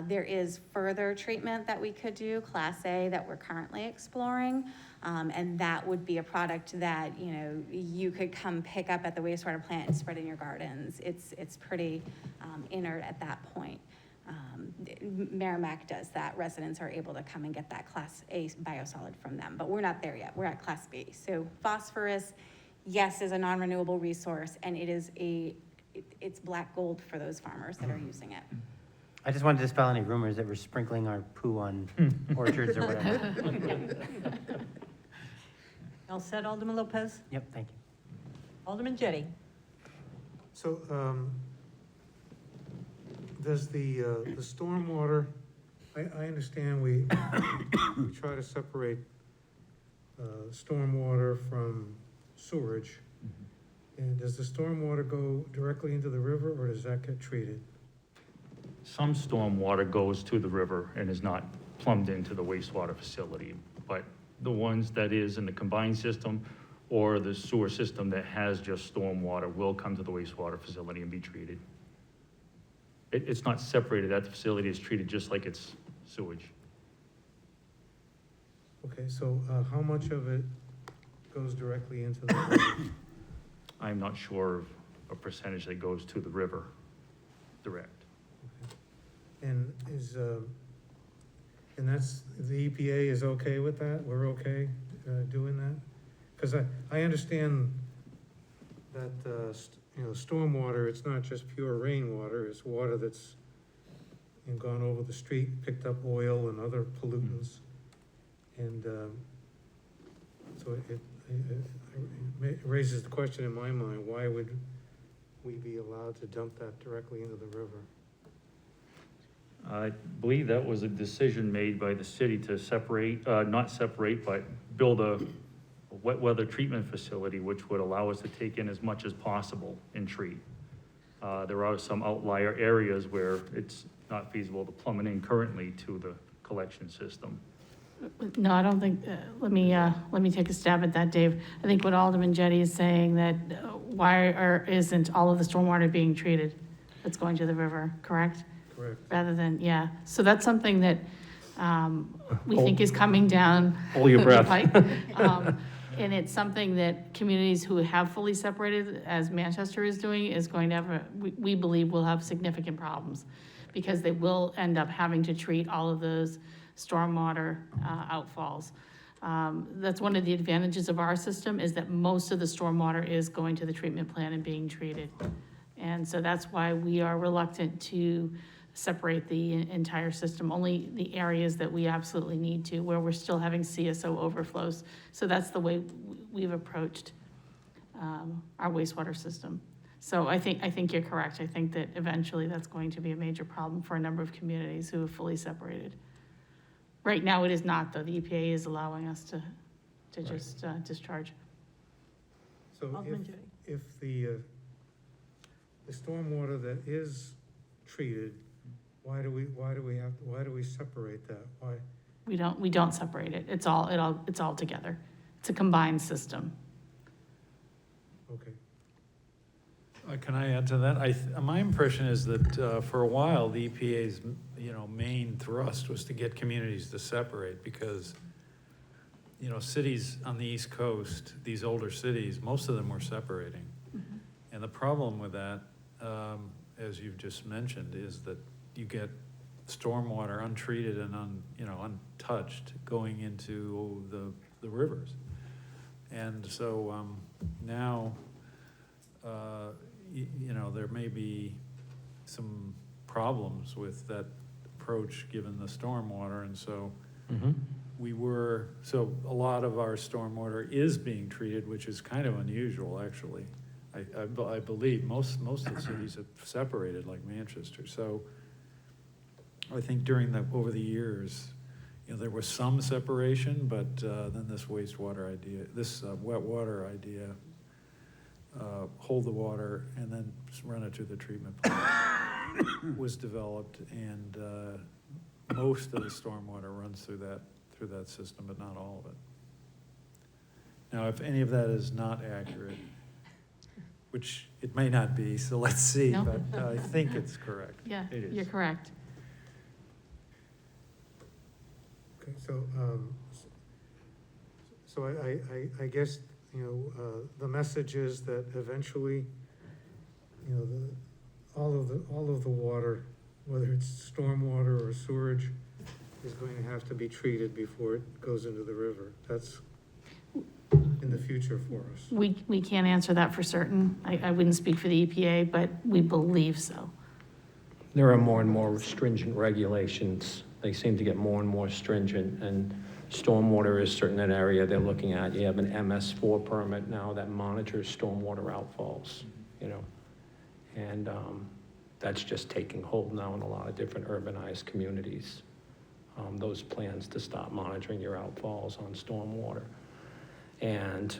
There is further treatment that we could do, Class A, that we're currently exploring. And that would be a product that, you know, you could come pick up at the wastewater plant and spread in your gardens. It's pretty inert at that point. Merrimack does that. Residents are able to come and get that Class A biosolid from them, but we're not there yet. We're at Class B. So phosphorus, yes, is a non-renewable resource, and it's black gold for those farmers that are using it. I just wanted to dispel any rumors that we're sprinkling our poo on orchards or whatever. All set, Alderman Lopez? Yep, thank you. Alderman Jettie? So, does the stormwater, I understand we try to separate stormwater from sewerage. And does the stormwater go directly into the river, or does that get treated? Some stormwater goes to the river and is not plumbed into the wastewater facility, but the ones that is in the combined system or the sewer system that has just stormwater will come to the wastewater facility and be treated. It's not separated. That facility is treated just like it's sewage. Okay, so how much of it goes directly into the river? I'm not sure of a percentage that goes to the river direct. And and that's, the EPA is okay with that? We're okay doing that? Because I understand that, you know, stormwater, it's not just pure rainwater, it's water that's gone over the street, picked up oil and other pollutants. And so it raises the question in my mind, why would we be allowed to dump that directly into the river? I believe that was a decision made by the city to separate, not separate, but build a wet weather treatment facility, which would allow us to take in as much as possible and treat. There are some outlier areas where it's not feasible to plumb it in currently to the collection system. No, I don't think, let me take a stab at that, Dave. I think what Alderman Jettie is saying that isn't all of the stormwater being treated that's going to the river, correct? Correct. Rather than, yeah. So that's something that we think is coming down. Hold your breath. the pipe. And it's something that communities who have fully separated, as Manchester is doing, is going to have, we believe will have significant problems because they will end up having to treat all of those stormwater outfalls. That's one of the advantages of our system, is that most of the stormwater is going to the treatment plant and being treated. And so that's why we are reluctant to separate the entire system, only the areas that we absolutely need to, where we're still having CSO overflows. So that's the way we've approached our wastewater system. So I think you're correct. I think that eventually that's going to be a major problem for a number of communities who have fully separated. Right now it is not, though. The EPA is allowing us to just discharge. So if the stormwater that is treated, why do we separate that? Why? We don't separate it. It's all together. It's a combined system. Okay. Can I add to that? My impression is that for a while, the EPA's, main thrust was to get communities to separate because, cities on the East Coast, these older cities, most of them were separating. Mm-hmm. And the problem with that, as you've just mentioned, is that you get stormwater untreated and untouched going into the rivers. And so now, there may be some problems with that approach given the stormwater. And so a lot of our stormwater is being treated, which is kind of unusual, actually. I believe most of the cities have separated, like Manchester. So I think over the years, there was some separation, but then this wastewater idea, this wet water idea, hold the water and then run it through the treatment plant was developed, and most of the stormwater runs through that system, but not all of it. Now, if any of that is not accurate, which it may not be, so let's see, No. but I think it's correct. Yeah, It is. you're correct. Okay, so I guess, the message is that eventually, all of the water, whether it's stormwater or sewage, is going to have to be treated before it goes into the river. That's in the future for us. We can't answer that for certain. I wouldn't speak for the EPA, but we believe so. There are more and more stringent regulations. They seem to get more and more stringent, and stormwater is certain an area they're looking at. You have an MS4 permit now that monitors stormwater outfalls, and that's just taking hold now in a lot of different urbanized communities. Those plans to stop monitoring your outfalls on stormwater. And,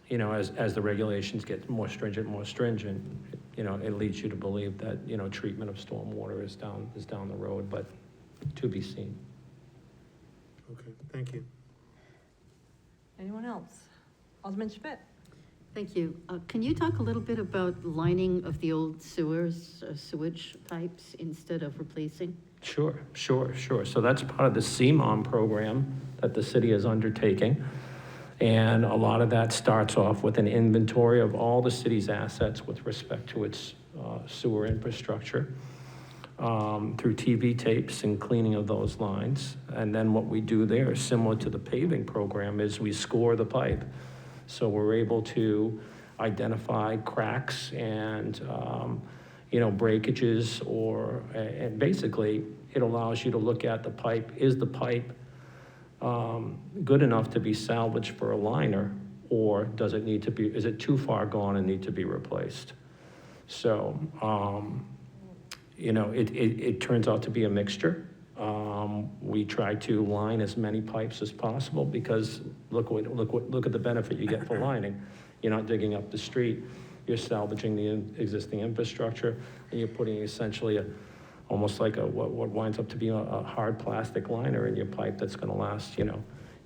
as the regulations get more stringent, it leads you to believe that, treatment of stormwater is down the road, but to be seen. Okay, thank you. Anyone else? Alderman Schmidt? Thank you. Can you talk a little bit about lining of the old sewage pipes instead of replacing? Sure. So that's part of the CMOM program that the city is undertaking. And a lot of that starts off with an inventory of all the city's assets with respect to its sewer infrastructure, through TV tapes and cleaning of those lines. And then what we do there, similar to the paving program, is we score the pipe. So we're able to identify cracks and, breakages, and basically it allows you to look at the pipe. Is the pipe good enough to be salvaged for a liner, or is it too far gone and need to be replaced? So, it turns out to be a mixture. We try to line as many pipes as possible because look at the benefit you get for lining. You're not digging up the street, you're salvaging the existing infrastructure, and you're putting essentially almost like what winds up to be a hard plastic liner in your pipe that's gonna last,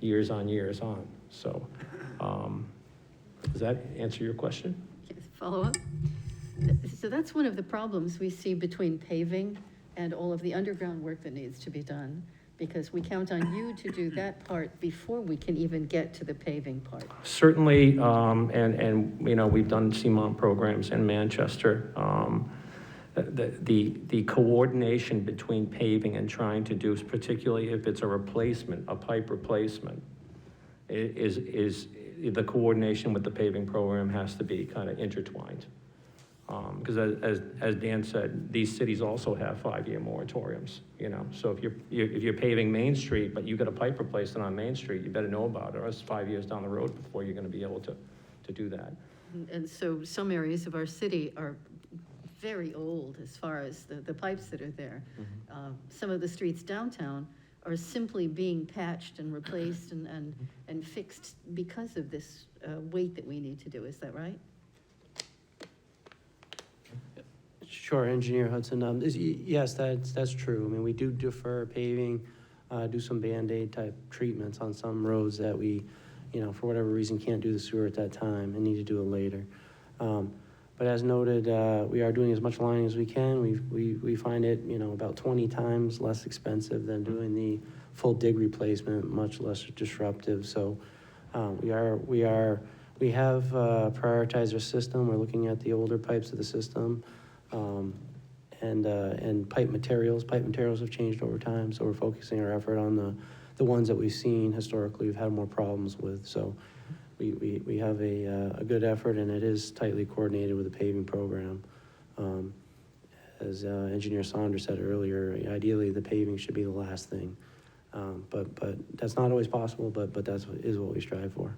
years on years on. So, does that answer your question? Follow up? So that's one of the problems we see between paving and all of the underground work that needs to be done, because we count on you to do that part before we can even get to the paving part. Certainly, and we've done CMOM programs in Manchester. The coordination between paving and trying to do, particularly if it's a pipe replacement, is the coordination with the paving program has to be kind of intertwined. Because as Dan said, these cities also have 5-year moratoriums, So if you're paving Main Street, but you got a pipe replacement on Main Street, you better know about it, or it's 5 years down the road before you're gonna be able to do that. And so some areas of our city are very old as far as the pipes that are there. Some of the streets downtown are simply being patched and replaced and fixed because of this weight that we need to do. Is that right? Sure, Engineer Hudson. Yes, that's true. I mean, we do defer paving, do some Band-Aid type treatments on some roads that we, for whatever reason, can't do the sewer at that time and need to do it later. But as noted, we are doing as much lining as we can. We find it, about 20 times less expensive than doing the full dig replacement, much less disruptive. So we have prioritized our system. We're looking at the older pipes of the system. And pipe materials have changed over time, so we're focusing our effort on the ones that we've seen historically we've had more problems with. So we have a good effort, and it is tightly coordinated with the paving program. As Engineer Saunders said earlier, ideally the paving should be the last thing, but that's not always possible. But that is what we strive for.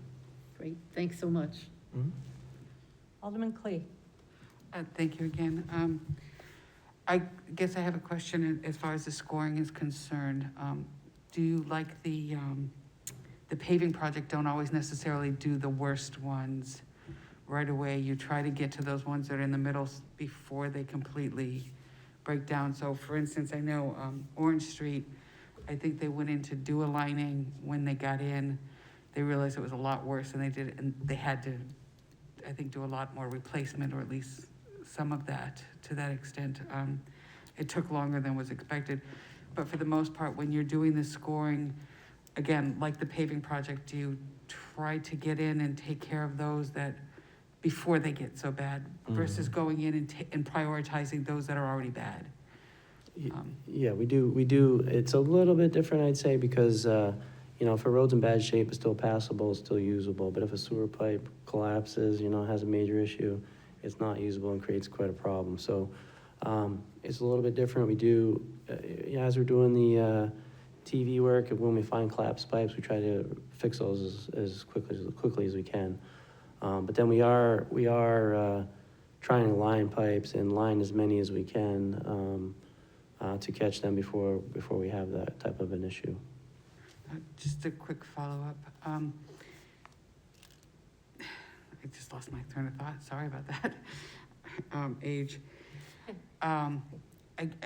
Great, thanks so much. Alderman Clee. Thank you again. I guess I have a question as far as the scoring is concerned. Do you like the the paving project don't always necessarily do the worst ones right away. You try to get to those ones that are in the middle before they completely break down. So for instance, I know Orange Street, I think they went in to do a lining. When they got in, they realized it was a lot worse than they did, and they had to, I think, do a lot more replacement, or at least some of that to that extent. It took longer than was expected. But for the most part, when you're doing the scoring, again, like the paving project, do you try to get in and take care of those that, before they get so bad, versus going in and prioritizing those that are already bad? Yeah, we do. It's a little bit different, I'd say, because, if a road's in bad shape, it's still passable, it's still usable. But if a sewer pipe collapses, has a major issue, it's not usable and creates quite a problem. So it's a little bit different. We do, as we're doing the TV work, when we find collapsed pipes, we try to fix those as quickly as we can. But then we are trying to line pipes and line as many as we can to catch them before we have that type of an issue. Just a quick follow-up. I just lost my train of thought. Sorry about that. Age. I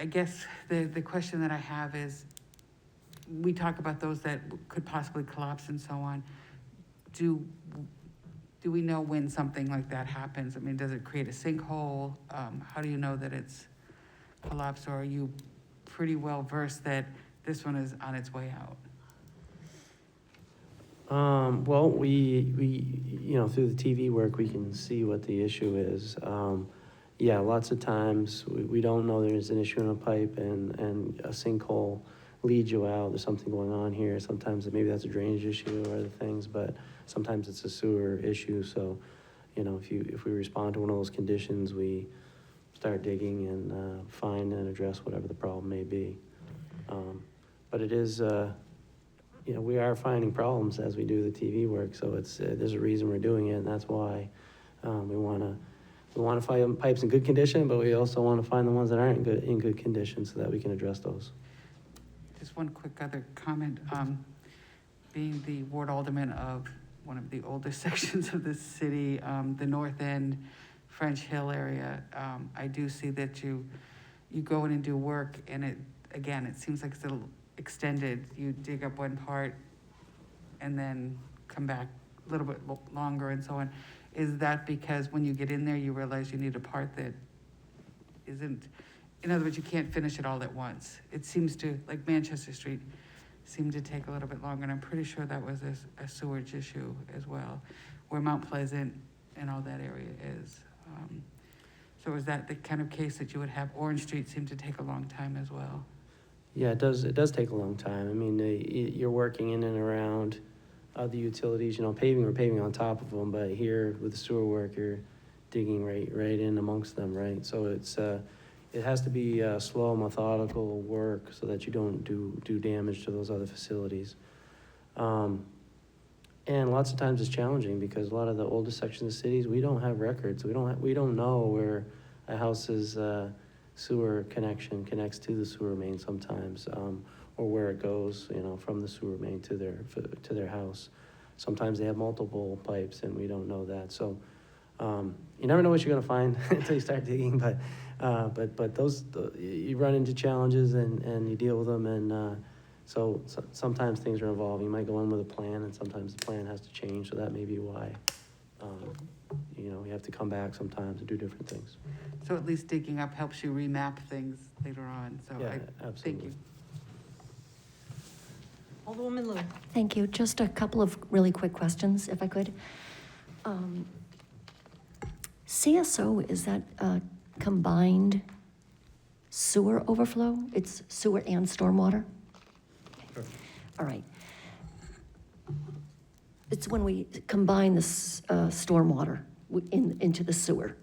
guess the question that I have is, we talk about those that could possibly collapse and so on. Do we know when something like that happens? I mean, does it create a sinkhole? How do you know that it's collapsed, or are you pretty well versed that this one is on its way out? Well, we through the TV work, we can see what the issue is. Yeah, lots of times we don't know there's an issue in a pipe, and a sinkhole leads you out. There's something going on here. Sometimes maybe that's a drainage issue or other things, but sometimes it's a sewer issue. So, if we respond to one of those conditions, we start digging and find and address whatever the problem may be. But it is, we are finding problems as we do the TV work. So there's a reason we're doing it, and that's why we want to find pipes in good condition, but we also want to find the ones that aren't in good condition so that we can address those. Just one quick other comment. Being the ward alderman of one of the oldest sections of the city, the north end, French Hill area, I do see that you go in and do work, and it seems like it's a little extended. You dig up one part and then come back a little bit longer and so on. Is that because when you get in there, you realize you need a part that isn't, in other words, you can't finish it all at once? It seems to, like Manchester Street, seemed to take a little bit longer, and I'm pretty sure that was a sewage issue as well, where Mount Pleasant and all that area is. So is that the kind of case that you would have? Orange Street seemed to take a long time as well. Yeah, it does take a long time. I mean, you're working in and around the utilities, we're paving on top of them, but here with the sewer work, you're digging right in amongst them, right? So it has to be slow, methodical work so that you don't do damage to those other facilities. And lots of times it's challenging because a lot of the oldest sections of cities, we don't have records. We don't know where a house's sewer connection connects to the sewer main sometimes, or where it goes, from the sewer main to their house. Sometimes they have multiple pipes, and we don't know that. So you never know what you're going to find until you start digging. But you run into challenges and you deal with them, and so sometimes things are evolving. You might go in with a plan, and sometimes the plan has to change. So that may be why we have to come back sometimes and do different things. So at least digging up helps you remap things later on. So Yeah, absolutely. Thank you. Alderwoman Lou. Thank you. Just a couple of really quick questions, if I could. CSO, is that combined sewer overflow? It's sewer and stormwater? Sure. All right. It's when we combine the stormwater into the sewer.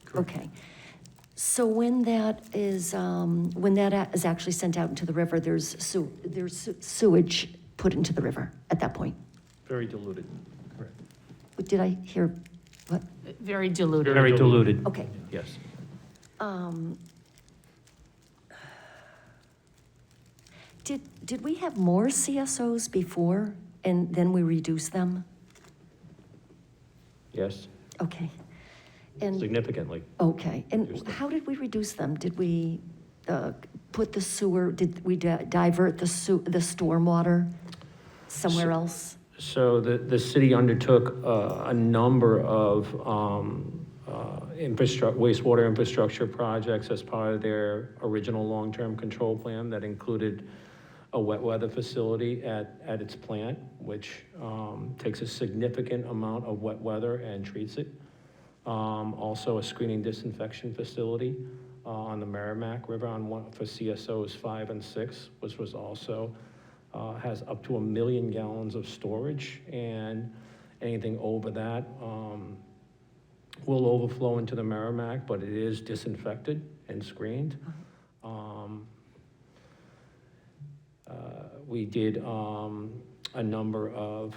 Correct. Okay. So when that is actually sent out into the river, there's sewage put into the river at that point? Very diluted, correct. Did I hear what? Very diluted. Very diluted. Okay. Yes. Did we have more CSOs before and then we reduce them? Yes, Okay. And, significantly. okay, and how did we reduce them? Did we put the sewer, did we divert the stormwater somewhere else? So the city undertook a number of wastewater infrastructure projects as part of their original long-term control plan that included a wet weather facility at its plant, which takes a significant amount of wet weather and treats it. Also a screening disinfection facility on the Merrimack River for CSOs 5 and 6, which was also has up to 1 million gallons of storage, and anything over that will overflow into the Merrimack, but it is disinfected and screened. We did a number of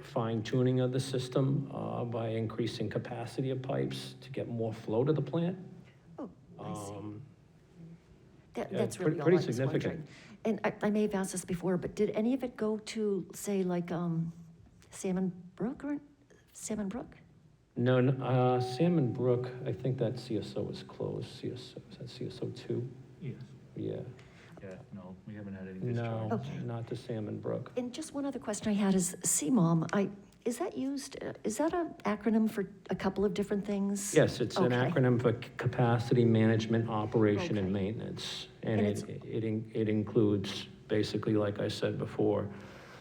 fine tuning of the system by increasing capacity of pipes to get more flow to the plant. Oh, I see. That's Yeah, really all I pretty was significant. wondering. And I may have asked this before, but did any of it go to, say, like Salmon Brook? No, Salmon Brook, I think that CSO is closed. CSO, is that CSO 2? Yes. Yeah. Yeah, no, we haven't had any No, discharge. Okay. not to Salmon Brook. And just one other question I had is CMOM, is that used, is that an acronym for a couple of different things? Yes, it's an Okay. acronym for Capacity Management, Operation, and Okay. Maintenance. And And it includes, basically, like I said before,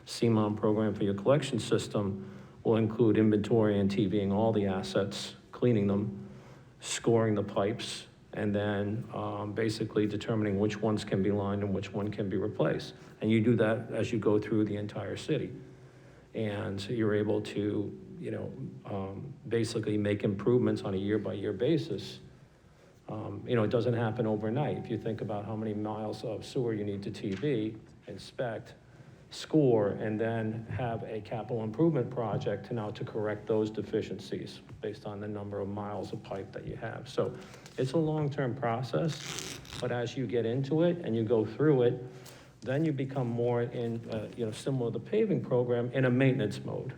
CMOM program for your collection system will include inventory and TVing all the assets, cleaning them, scoring the pipes, and then basically determining which ones can be lined and which one can be replaced. And you do that as you go through the entire city. And so you're able to, basically make improvements on a year-by-year basis. It doesn't happen overnight. If you think about how many miles of sewer you need to TV, inspect, score, and then have a capital improvement project to correct those deficiencies based on the number of miles of pipe that you have. So it's a long-term process, but as you get into it and you go through it, then you become more in, similar to the paving program, in a maintenance mode,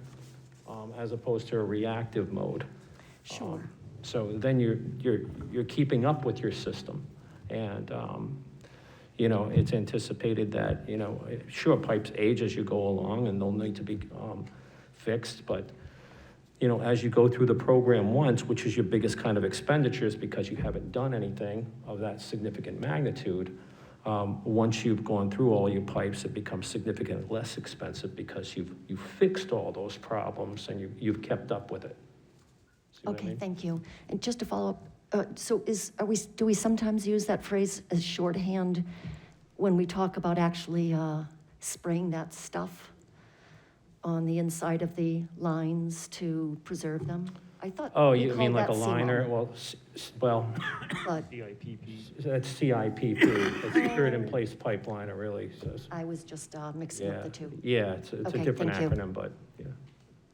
as opposed to a reactive mode. Sure. So then you're keeping up with your system, and it's anticipated that sure, pipes age as you go along, and they'll need to be fixed, but as you go through the program once, which is your biggest kind of expenditures because you haven't done anything of that significant magnitude. Once you've gone through all your pipes, it becomes significantly less expensive because you've fixed all those problems and you've kept up with it. See what I Okay, mean? thank you. And just to follow up, so do we sometimes use that phrase as shorthand when we talk about actually spraying that stuff on the inside of the lines to preserve them? I thought Oh, we you mean called like a that liner? CMOM, Well, but that's CIPP. It's secured in place pipeline, really. So I was just mixing up the two. Yeah, it's a Okay, different thank you. acronym, but, yeah.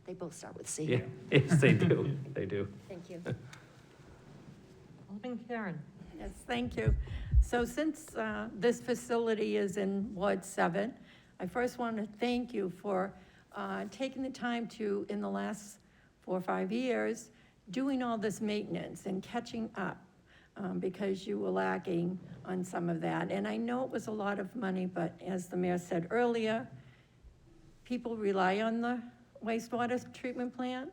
They both start with C. Yeah, yes, they do, they do. Thank you. Alderman Karen. Yes, thank you. So since this facility is in Ward 7, I first want to thank you for taking the time to, in the last 4 or 5 years, doing all this maintenance and catching up because you were lacking on some of that. And I know it was a lot of money, but as the mayor said earlier, people rely on the wastewater treatment plant.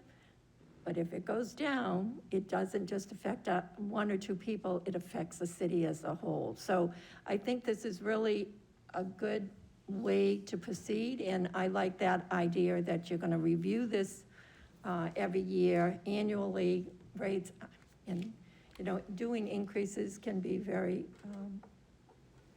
But if it goes down, it doesn't just affect 1 or 2 people, it affects the city as a whole. So I think this is really a good way to proceed, and I like that idea that you're gonna review this every year, annually, rates, and, doing increases can be very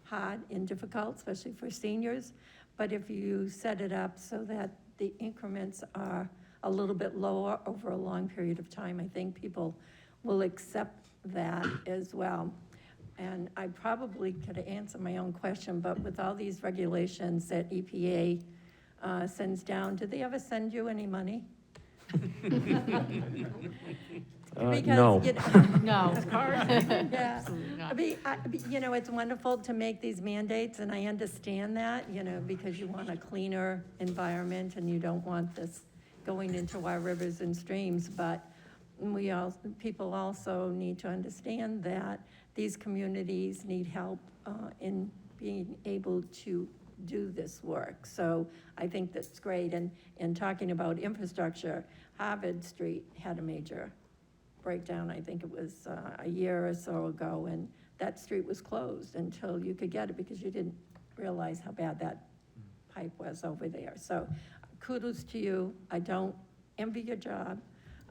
hard and difficult, especially for seniors. But if you set it up so that the increments are a little bit lower over a long period of time, I think people will accept that as well. And I probably could answer my own question, but with all these regulations that EPA sends down, do they ever send you any money? Because, No. you know, No. Yeah, Absolutely not. you know, it's wonderful to make these mandates, and I understand that, you know, because you want a cleaner environment and you don't want this going into our rivers and streams, but people also need to understand that these communities need help in being able to do this work. So I think that's great, and talking about infrastructure, Harvard Street had a major breakdown, I think it was a year or so ago, and that street was closed until you could get it, because you didn't realize how bad that pipe was over there. So kudos to you. I don't envy your job.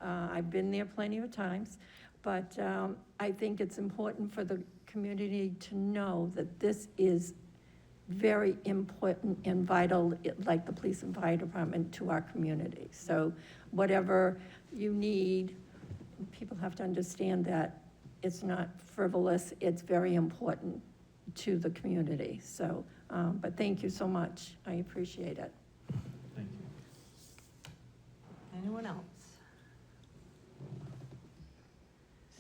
I've been there plenty of times, but I think it's important for the community to know that this is very important and vital, like the police and fire department, to our community. So whatever you need, people have to understand that it's not frivolous, it's very important to the community. So, but thank you so much. I appreciate it. Thank you. Anyone else?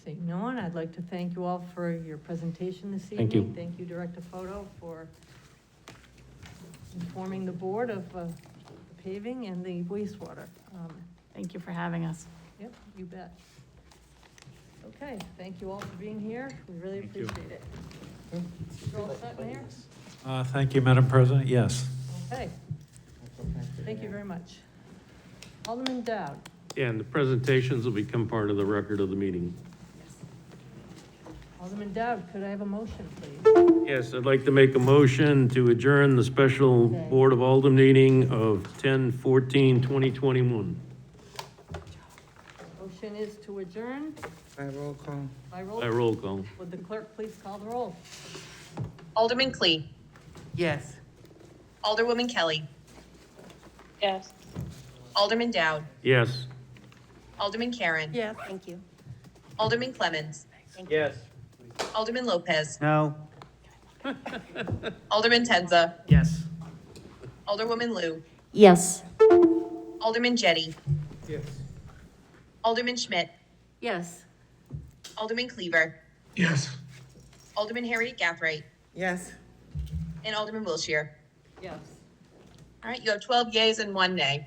Seeing no one, I'd like to thank you all for your presentation this evening. Thank you. Thank you, Director Photo, for informing the board of the paving and the wastewater. Thank you for having us. Yep, you bet. Okay, thank you all for being here. We really Thank you. appreciate it. You're all set, Mayor? Thank you, Madam President. Yes. Okay, thank you very much. Alderman Dowd. Yeah, and the presentations will become part of the record of the meeting. Alderman Dowd, could I have a motion, please? Yes, I'd like to make a motion to adjourn the special Board of Aldermen meeting of 10/14/2021. Motion is to adjourn By roll call. by roll. By roll call. Would the clerk please call the roll? Alderman Clee. Yes. Alderwoman Kelly. Yes. Alderman Dowd. Yes. Alderman Karen. Yes, thank you. Alderman Clemmons. Yes. Alderman Lopez. No. Alderman Tenza. Yes. Alderwoman Lou. Yes. Alderman Jettie. Yes. Alderman Schmidt. Yes. Alderman Cleaver. Yes. Alderman Harriet Gathright. Yes. And Alderman Wilshire. Yes. All right, you have 12 yeas and 1 nay.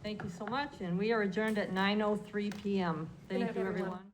Thank you so much, and we are adjourned at 9:03 PM. Thank you, everyone.